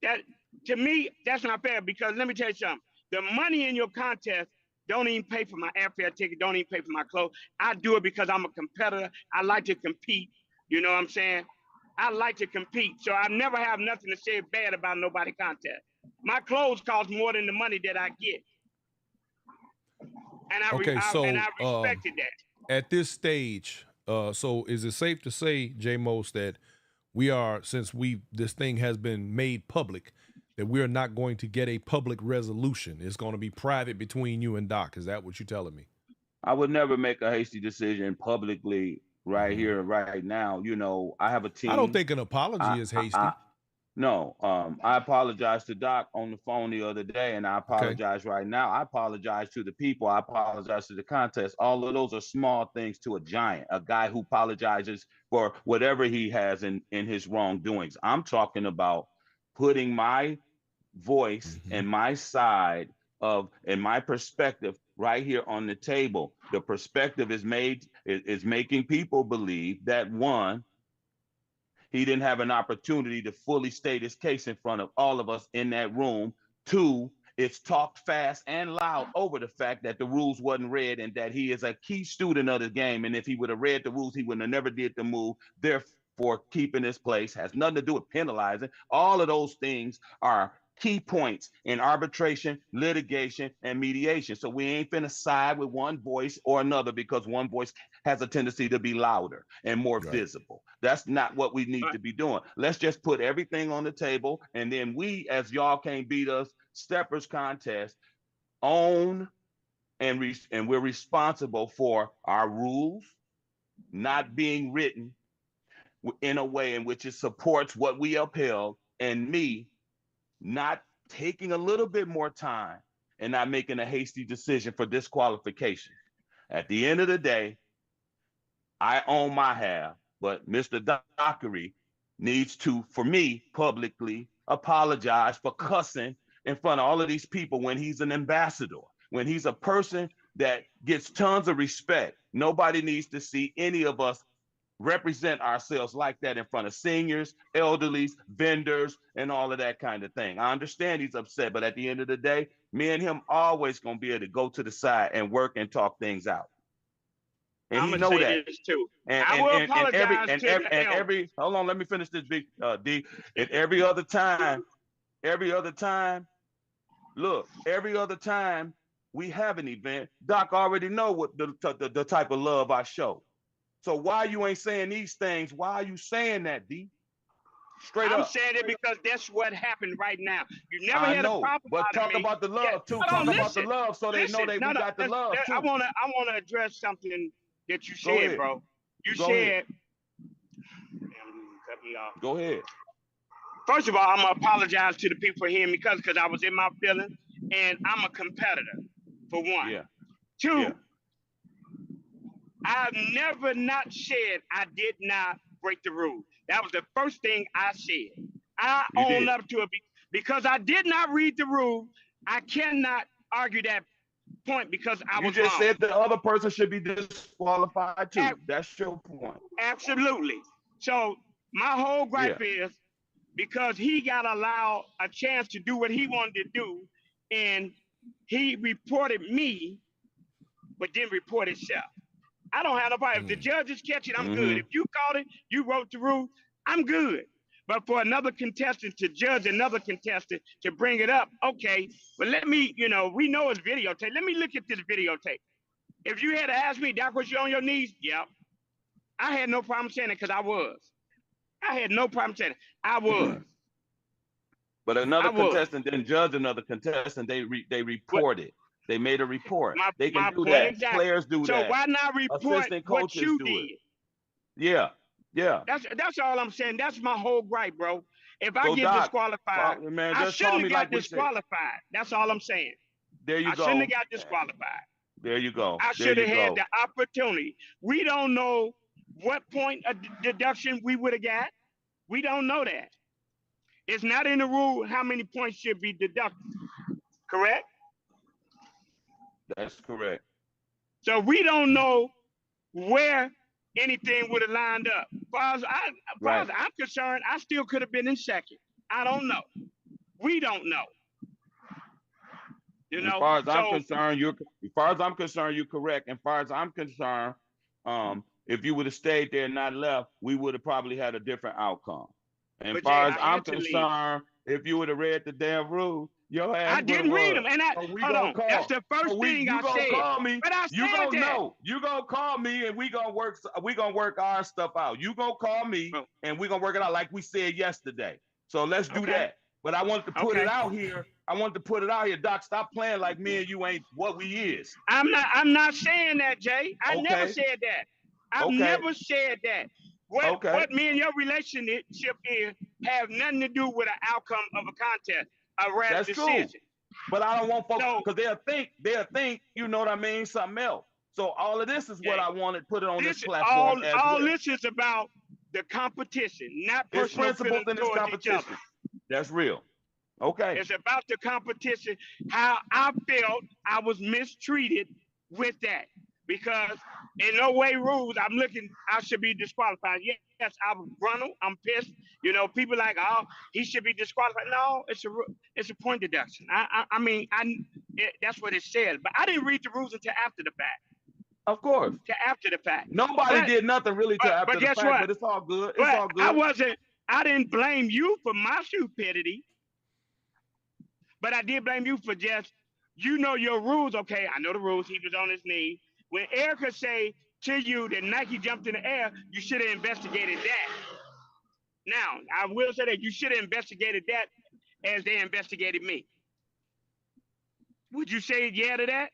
that to me, that's not fair because let me tell you something. The money in your contest don't even pay for my airfare ticket, don't even pay for my clothes. I do it because I'm a competitor. I like to compete. You know what I'm saying? I like to compete. So I never have nothing to say bad about nobody contest. My clothes cost more than the money that I get. And Okay, so I respected that. at this stage, so is it safe to say, J Most, that we are, since this thing has been made public, that we are not going to get a public resolution? It's going to be private between you and Doc. Is that what you're telling me? I would never make a hasty decision publicly right Hmm. here, right now. I have a I don't team. think an apology I, is I, I hasty. no, I apologized to Doc on the phone the other day, and I Okay. apologize right now. I apologize to the people. I apologize to the contest. All of those are small things to a giant, a guy who apologizes for whatever he has in his wrongdoings. I'm talking about putting my voice Hmm. and my side of and my perspective right here on the table. The perspective is making people believe that one, he didn't have an opportunity to fully state his case in front of all of us in that room. Two, it's talked fast and loud over the fact that the rules wasn't read and that he is a key student of the game. And if he would have read the rules, he would have never did the move. Therefore, keeping his place has nothing to do with penalizing. All of those things are key points in arbitration, litigation, and mediation. So we ain't finna side with one voice or another because one voice has a tendency to be louder and more Right. visible. That's not what we need But to be doing. Let's just put everything on the table, and then we, as y'all can't beat us, steppers contest, own and we're responsible for our rules not being written in a way in which it supports what we upheld, and me not taking a little bit more time and not making a hasty decision for disqualification. At the end of the day, I own my half, but Mr. Dockery needs to, for me, publicly apologize for cussing in front of all of these people when he's an ambassador, when he's a person that gets tons of respect. Nobody needs to see any of us represent ourselves like that in front of seniors, elderlies, vendors, and all of that kind of thing. I understand he's upset, but at the end of the day, me and him always gonna be able to go to the side and work and talk things out. And I'm he gonna know say that. this too. And I and will and, and every apologize and to every the and elder. every hold on, let me finish this big D. And every other time, look, every other time we have an event, Doc already know what the type of love I show. So why you ain't saying these things? Why are you saying that, D? Straight I'm up. saying it because that's what happened right now. You never I had a know, problem but out of talk me. about the Yeah, love too. hold Talk on, about the listen, love so they know listen. that No, we no, got the love I too. wanna address something that you Go said, ahead. bro. You Go ahead. said, damn, you cut me off. Go ahead. First of all, I'm gonna apologize to the people for hearing me because I was in my feelings, and I'm a competitor, for one. Yeah. Yeah. Two, I've never not said I did not break the rules. That was the first thing I said. I You own did. up to it because I did not read the rules. I cannot argue that point because I You was just wrong. said the other person should be disqualified too. That's your point. Absolutely. So my whole Yeah. gripe is because he got allowed a chance to do what he wanted to do, and he reported me, but didn't report himself. I don't have no problem. If the Mm. judges catch it, I'm good. Mm-hmm. If you caught it, you wrote the rule, I'm good. But for another contestant to judge another contestant to bring it up, okay. But let me, we know it's videotape. Let me look at this videotape. If you had to ask me, Doc, was you on your knees? Yeah. I had no problem saying it because I was. I had no problem saying it. I was. But I another was. contestant didn't judge another contestant. They But reported. They made a report. my They can my do point that. exactly. Players do So that. why not report Assistant what coaches you do it. did? Yeah. Yeah. That's all I'm saying. That's my whole gripe, bro. If I So get Doc, disqualified, man, I just call shouldn't me have like got we said. disqualified. That's all I'm saying. There you I shouldn't have go. got disqualified. There you go. I There should you have had go. the opportunity. We don't know what point of deduction we would have got. We don't know that. It's not in the rule how many points should be deducted. Correct? That's correct. So we don't know where anything would have lined up. As far as Right. I'm concerned, I still could have been in second. I don't know. We don't know. As far as I'm So concerned, you're correct. As far as I'm concerned, if you would have stayed there and not left, we would have probably had a different outcome. And as but Jay, far as I I'm had to leave. concerned, if you would have read the damn rules, your ass I would have didn't read won. them, and So we hold gonna on. That's call. the first thing You I gonna said. call me. But I You said gonna that. know. You gonna call me, and we gonna work. We gonna work our stuff out. You gonna call me, Oh, and we gonna work it out like we said yesterday. So let's do okay. that. But I wanted to put it Okay. out here. I wanted to put it out here. Doc, stop playing like me and you ain't what we is. I'm not saying that, Jay. I never Okay. said that. I've Okay. never said that. Okay. What me and your relationship is have nothing to do with the outcome of a contest, a rare That's decision. true. But I don't want folks So because they'll think, you know what I mean, something else. So all of this is what Jay, I wanted put it on this this platform as all well. this is about the competition, not It's personal principles feelings in this towards each other. competition. That's real. Okay. It's about the competition, how I felt I was mistreated with that. Because in no way rules, I'm looking, I should be disqualified. Yes, I'm gruntled, I'm pissed. You know, people like, oh, he should be disqualified. No, it's a point deduction. That's what it says. But I didn't read the rules until after the fact. Of course. After the fact. Nobody did nothing really till after the guess fact, what? but it's all good. It's But all good. I didn't blame you for my stupidity, but I did blame you for just, you know your rules. Okay, I know the rules. He was on his knee. When Erica say to you that Nike jumped in the air, you should have investigated that. Now, I will say that you should have investigated that as they investigated me. Would you say yeah to that?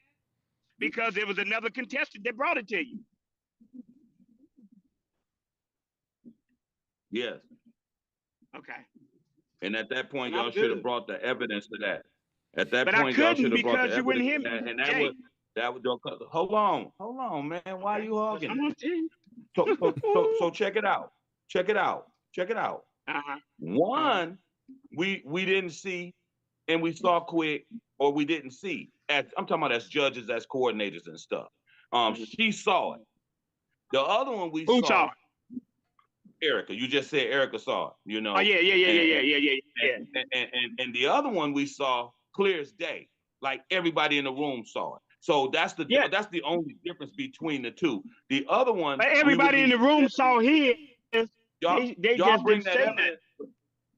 Because there was another contestant that brought it to you. Yes. Okay. And at that point, And I'm y'all should have good. brought the evidence to that. At that But I point, y'all couldn't should have brought the because you wouldn't evidence. hear me. And Jay, that was hold on, man. Why are you I'm hugging? gonna tell you. So check it out. Check it out. Uh-huh. One, we didn't see and we saw quick, or we didn't see. I'm talking about as judges, as coordinators and stuff. She saw it. The other one we Who saw it? Erica. You just said Erica saw it, you know. Oh yeah. And the other one we saw clear as day, like everybody in the room saw it. So that's the only difference between the two. The other one, but everybody in the room saw his. They just bring didn't that say evidence,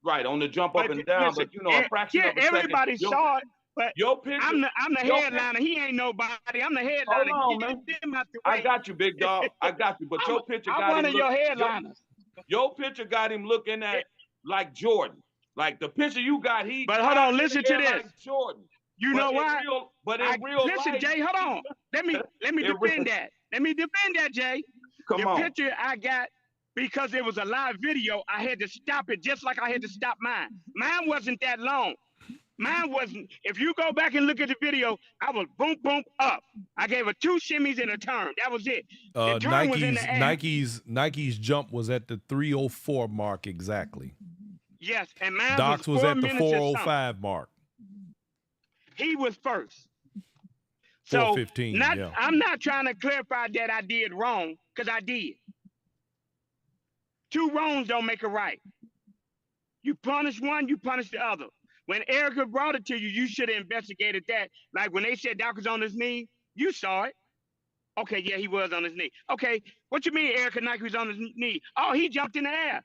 right, on the jump up but and down. listen, But you know, a fraction of a second. Everybody saw it. But your picture, I'm the headliner. He ain't nobody. I'm the headliner. Hold on, Get him out the I way. got you, big dog. I got you. But your picture I'm got one him of your headliners. Your picture got him looking at like Jordan. Like the picture you got, But hold on, listen to this. Like Jordan. You know why? Listen, life, Jay, hold on. Let me defend that. Let me defend that, Jay. Come on. Picture I got, because it was a live video, I had to stop it just like I had to stop mine. Mine wasn't that long. Mine wasn't. If you go back and look at the video, I was boom, boom, up. I gave her 2 shimmies and a turn. That was it. The turn was in the air. Nike's jump was at the 3:04 mark exactly. Yes, and mine Doc's was at the 4:05 mark. He was first. So 4:15. Yeah. I'm not trying to clarify that I did wrong, because I did. 2 wrongs don't make a right. You punish one, you punish the other. When Erica brought it to you, you should have investigated that. Like when they said Doc was on his knee, you saw it. Okay, yeah, he was on his knee. Okay, what you mean Erica Nike was on his knee? Oh, he jumped in the air.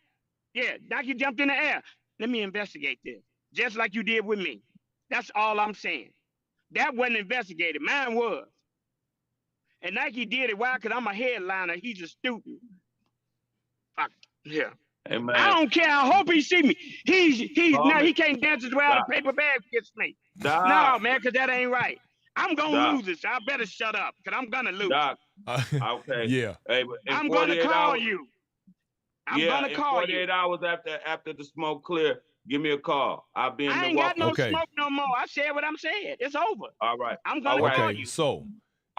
Yeah, Nike jumped in the air. Let me investigate this, just like you did with me. That's all I'm saying. That wasn't investigated. Mine was. And Nike did it. Why? Because I'm a headliner. He's a student. Fuck. Yeah. Hey, man. I don't care. I hope he see me. He can't dance his way out of paper bag against me. Doc. No, man, because that ain't right. I'm gonna lose it, so I better shut up, because I'm gonna lose. Doc. Okay. Yeah. Hey, but I'm gonna call you. I'm gonna call you. 48 hours after the smoke clear, give me a call. I'll be in I ain't got no smoke no more. I said what I'm saying. It's over. All right. I'm gonna call you. So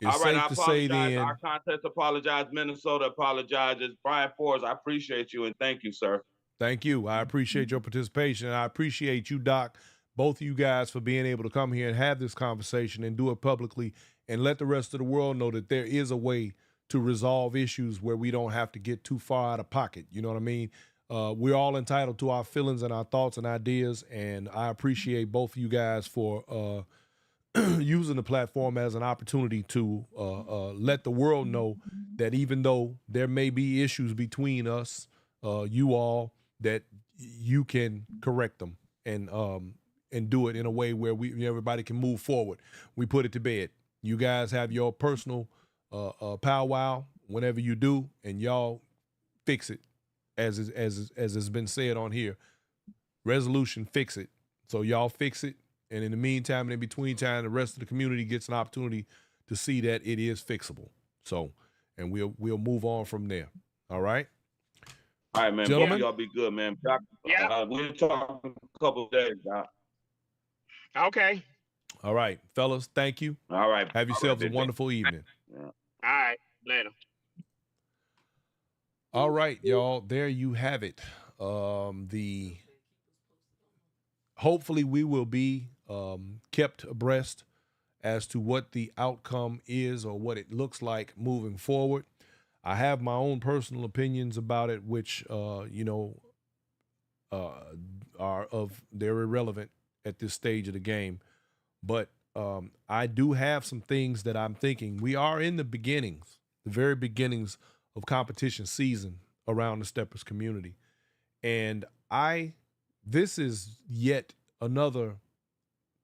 it's safe to say then. Our contest apologized. Minnesota apologizes. Brian Forrest, I appreciate you and thank you, sir. Thank you. I appreciate your participation. And I appreciate you, Doc, both of you guys, for being able to come here and have this conversation and do it publicly and let the rest of the world know that there is a way to resolve issues where we don't have to get too far out of pocket. You know what I mean? We're all entitled to our feelings and our thoughts and ideas, and I appreciate both of you guys for using the platform as an opportunity to let the world know that even though there may be issues between us, you all, that you can correct them and do it in a way where everybody can move forward. We put it to bed. You guys have your personal powwow whenever you do, and y'all fix it as has been said on here. Resolution, fix it. So y'all fix it. And in the meantime and in between time, the rest of the community gets an opportunity to see that it is fixable. So, and we'll move on from there. All right. All right, man. Gentlemen? Both y'all be good, man. Doc, Yeah. we'll talk in a couple of days, Doc. Okay. All right, fellas, thank you. All right. Have yourselves a big man. wonderful evening. Yeah. All right. Later. All right, y'all. There you have it. Hopefully we will be kept abreast as to what the outcome is or what it looks like moving forward. I have my own personal opinions about it, which they're irrelevant at this stage of the game. But I do have some things that I'm thinking. We are in the very beginnings of competition season around the Steppers community. And this is yet another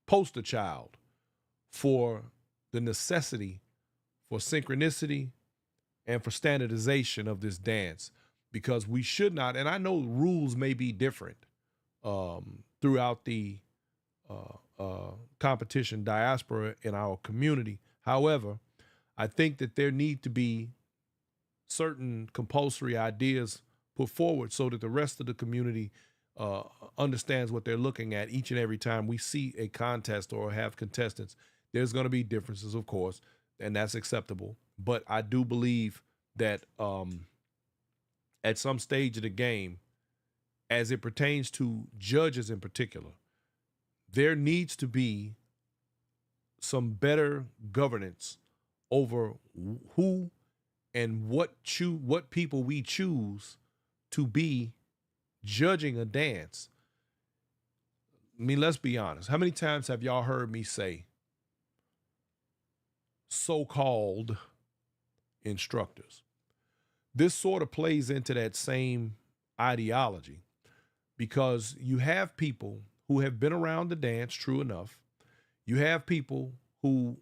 poster child for the necessity for synchronicity and for standardization of this dance, because we should not, and I know rules may be different throughout the competition diaspora in our community. However, I think that there need to be certain compulsory ideas put forward so that the rest of the community understands what they're looking at each and every time we see a contest or have contestants. There's going to be differences, of course, and that's acceptable. But I do believe that at some stage of the game, as it pertains to judges in particular, there needs to be some better governance over who and what people we choose to be judging a dance. I mean, let's be honest. How many times have y'all heard me say so-called instructors? This sort of plays into that same ideology, because you have people who have been around the dance, true enough. You have people who,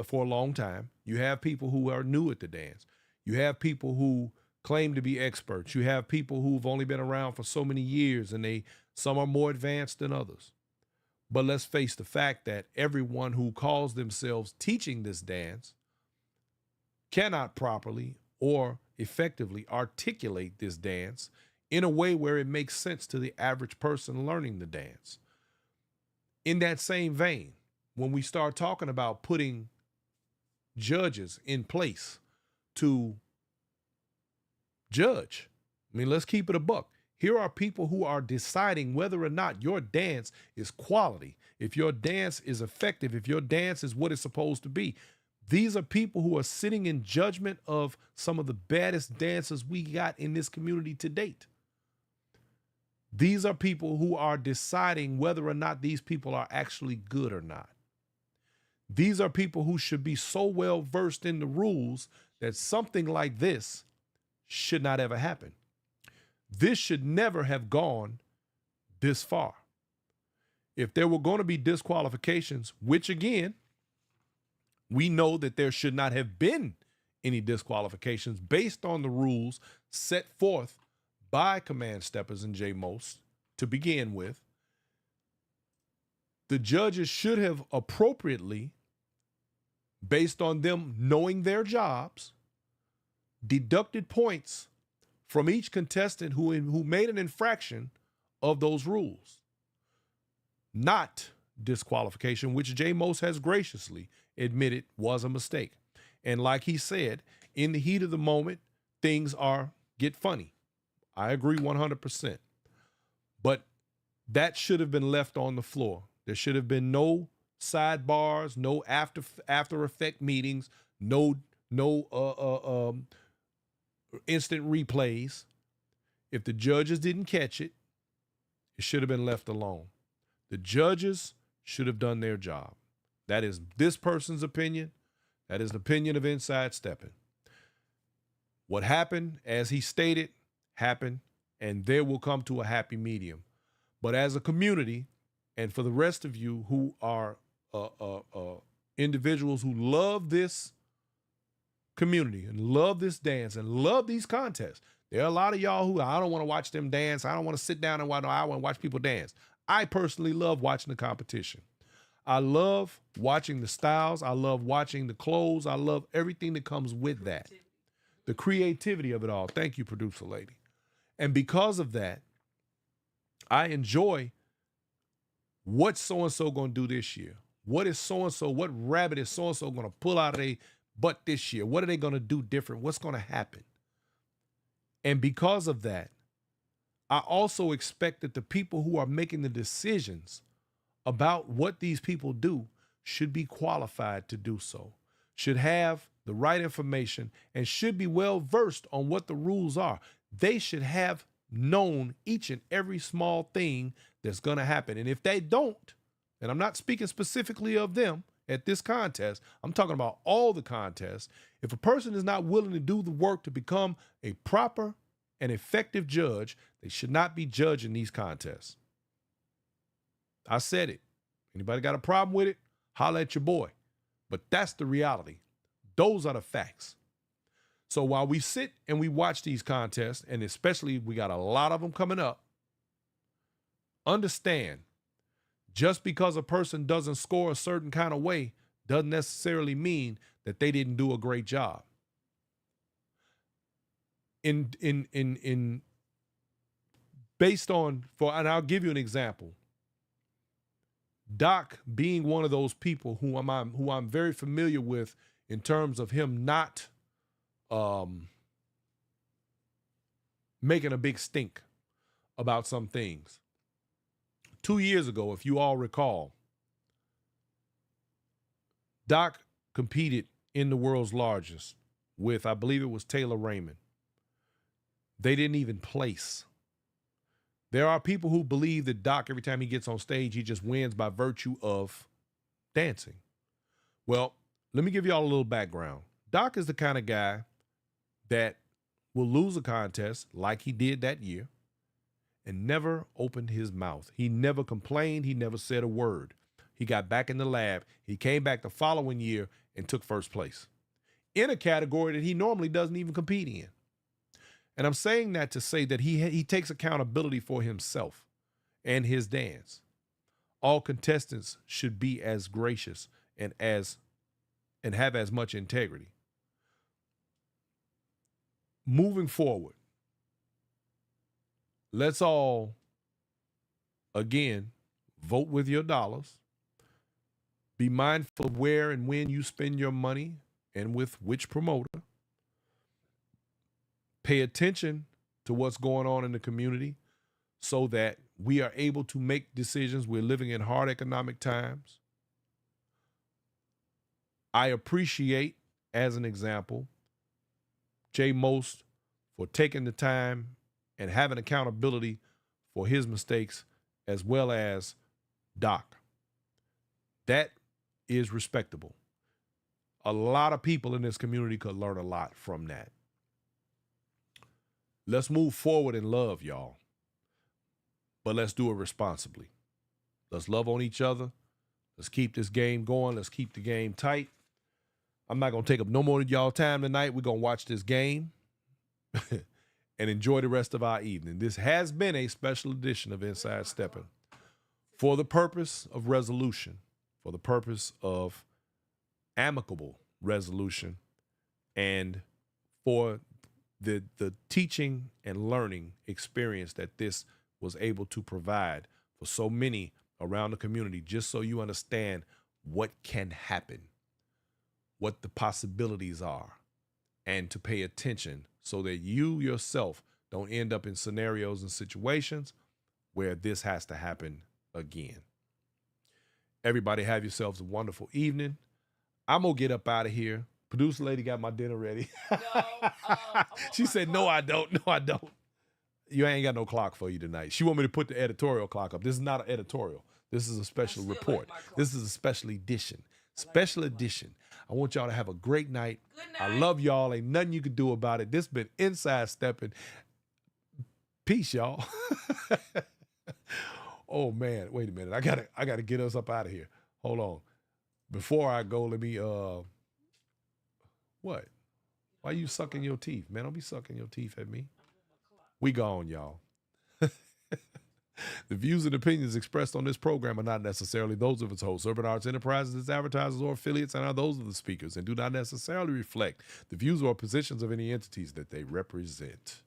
for a long time, you have people who are new at the dance. You have people who claim to be experts. You have people who've only been around for so many years, and some are more advanced than others. But let's face the fact that everyone who calls themselves teaching this dance cannot properly or effectively articulate this dance in a way where it makes sense to the average person learning the dance. In that same vein, when we start talking about putting judges in place to judge, I mean, let's keep it a buck. Here are people who are deciding whether or not your dance is quality, if your dance is effective, if your dance is what it's supposed to be. These are people who are sitting in judgment of some of the baddest dancers we got in this community to date. These are people who are deciding whether or not these people are actually good or not. These are people who should be so well versed in the rules that something like this should not ever happen. This should never have gone this far. If there were going to be disqualifications, which again, we know that there should not have been any disqualifications based on the rules set forth by Command Steppers and J. Most to begin with, the judges should have appropriately, based on them knowing their jobs, deducted points from each contestant who made an infraction of those rules. Not disqualification, which J. Most has graciously admitted was a mistake. And like he said, in the heat of the moment, things get funny. I agree 100%. But that should have been left on the floor. There should have been no sidebars, no after effect meetings, no instant replays. If the judges didn't catch it, it should have been left alone. The judges should have done their job. That is this person's opinion. That is the opinion of Inside Stepping. What happened, as he stated, happened, and there will come to a happy medium. But as a community, and for the rest of you who are individuals who love this community and love this dance and love these contests, there are a lot of y'all who, I don't want to watch them dance. I don't want to sit down and watch. I want to watch people dance. I personally love watching the competition. I love watching the styles. I love watching the clothes. I love everything that comes with that. The creativity of it all. Thank you, producer lady. And because of that, I enjoy what's so-and-so going to do this year. What is so-and-so, what rabbit is so-and-so going to pull out of their butt this year? What are they going to do different? What's going to happen? And because of that, I also expect that the people who are making the decisions about what these people do should be qualified to do so, should have the right information, and should be well versed on what the rules are. They should have known each and every small thing that's going to happen. And if they don't, and I'm not speaking specifically of them at this contest, I'm talking about all the contests. If a person is not willing to do the work to become a proper and effective judge, they should not be judging these contests. I said it. Anybody got a problem with it? Holla at your boy. But that's the reality. Those are the facts. So while we sit and we watch these contests, and especially we got a lot of them coming up, understand, just because a person doesn't score a certain kind of way doesn't necessarily mean that they didn't do a great job. Based on, and I'll give you an example. Doc being one of those people who I'm very familiar with in terms of him not making a big stink about some things. 2 years ago, if you all recall, Doc competed in the world's largest with, I believe it was Taylor Raymond. They didn't even place. There are people who believe that Doc, every time he gets on stage, he just wins by virtue of dancing. Well, let me give y'all a little background. Doc is the kind of guy that will lose a contest like he did that year and never opened his mouth. He never complained. He never said a word. He got back in the lab. He came back the following year and took first place in a category that he normally doesn't even compete in. And I'm saying that to say that he takes accountability for himself and his dance. All contestants should be as gracious and have as much integrity. Moving forward, let's all, again, vote with your dollars. Be mindful of where and when you spend your money and with which promoter. Pay attention to what's going on in the community so that we are able to make decisions. We're living in hard economic times. I appreciate, as an example, Jay Most for taking the time and having accountability for his mistakes, as well as Doc. That is respectable. A lot of people in this community could learn a lot from that. Let's move forward in love, y'all. But let's do it responsibly. Let's love on each other. Let's keep this game going. Let's keep the game tight. I'm not going to take up no more of y'all time tonight. We're going to watch this game and enjoy the rest of our evening. This has been a special edition of Inside Stepping for the purpose of resolution, for the purpose of amicable resolution, and for the teaching and learning experience that this was able to provide for so many around the community, just so you understand what can happen, what the possibilities are, and to pay attention so that you yourself don't end up in scenarios and situations where this has to happen again. Everybody have yourselves a wonderful evening. I'm going to get up out of here. Producer lady got my dinner ready. She said, no, I don't. No, I don't. You ain't got no clock for you tonight. She want me to put the editorial clock up. This is not an editorial. This is a special report. This is a special edition. Special edition. I want y'all to have a great night. Good night. I love y'all. Ain't nothing you can do about it. This been Inside Stepping. Peace, y'all. Oh man, wait a minute. I gotta get us up out of here. Hold on. Before I go, let me what? Why you sucking your teeth, man? Don't be sucking your teeth at me. We gone, y'all. The views and opinions expressed on this program are not necessarily those of its hosts, Urban Arts Enterprises, its advertisers, or affiliates, and are those of the speakers, and do not necessarily reflect the views or positions of any entities that they represent.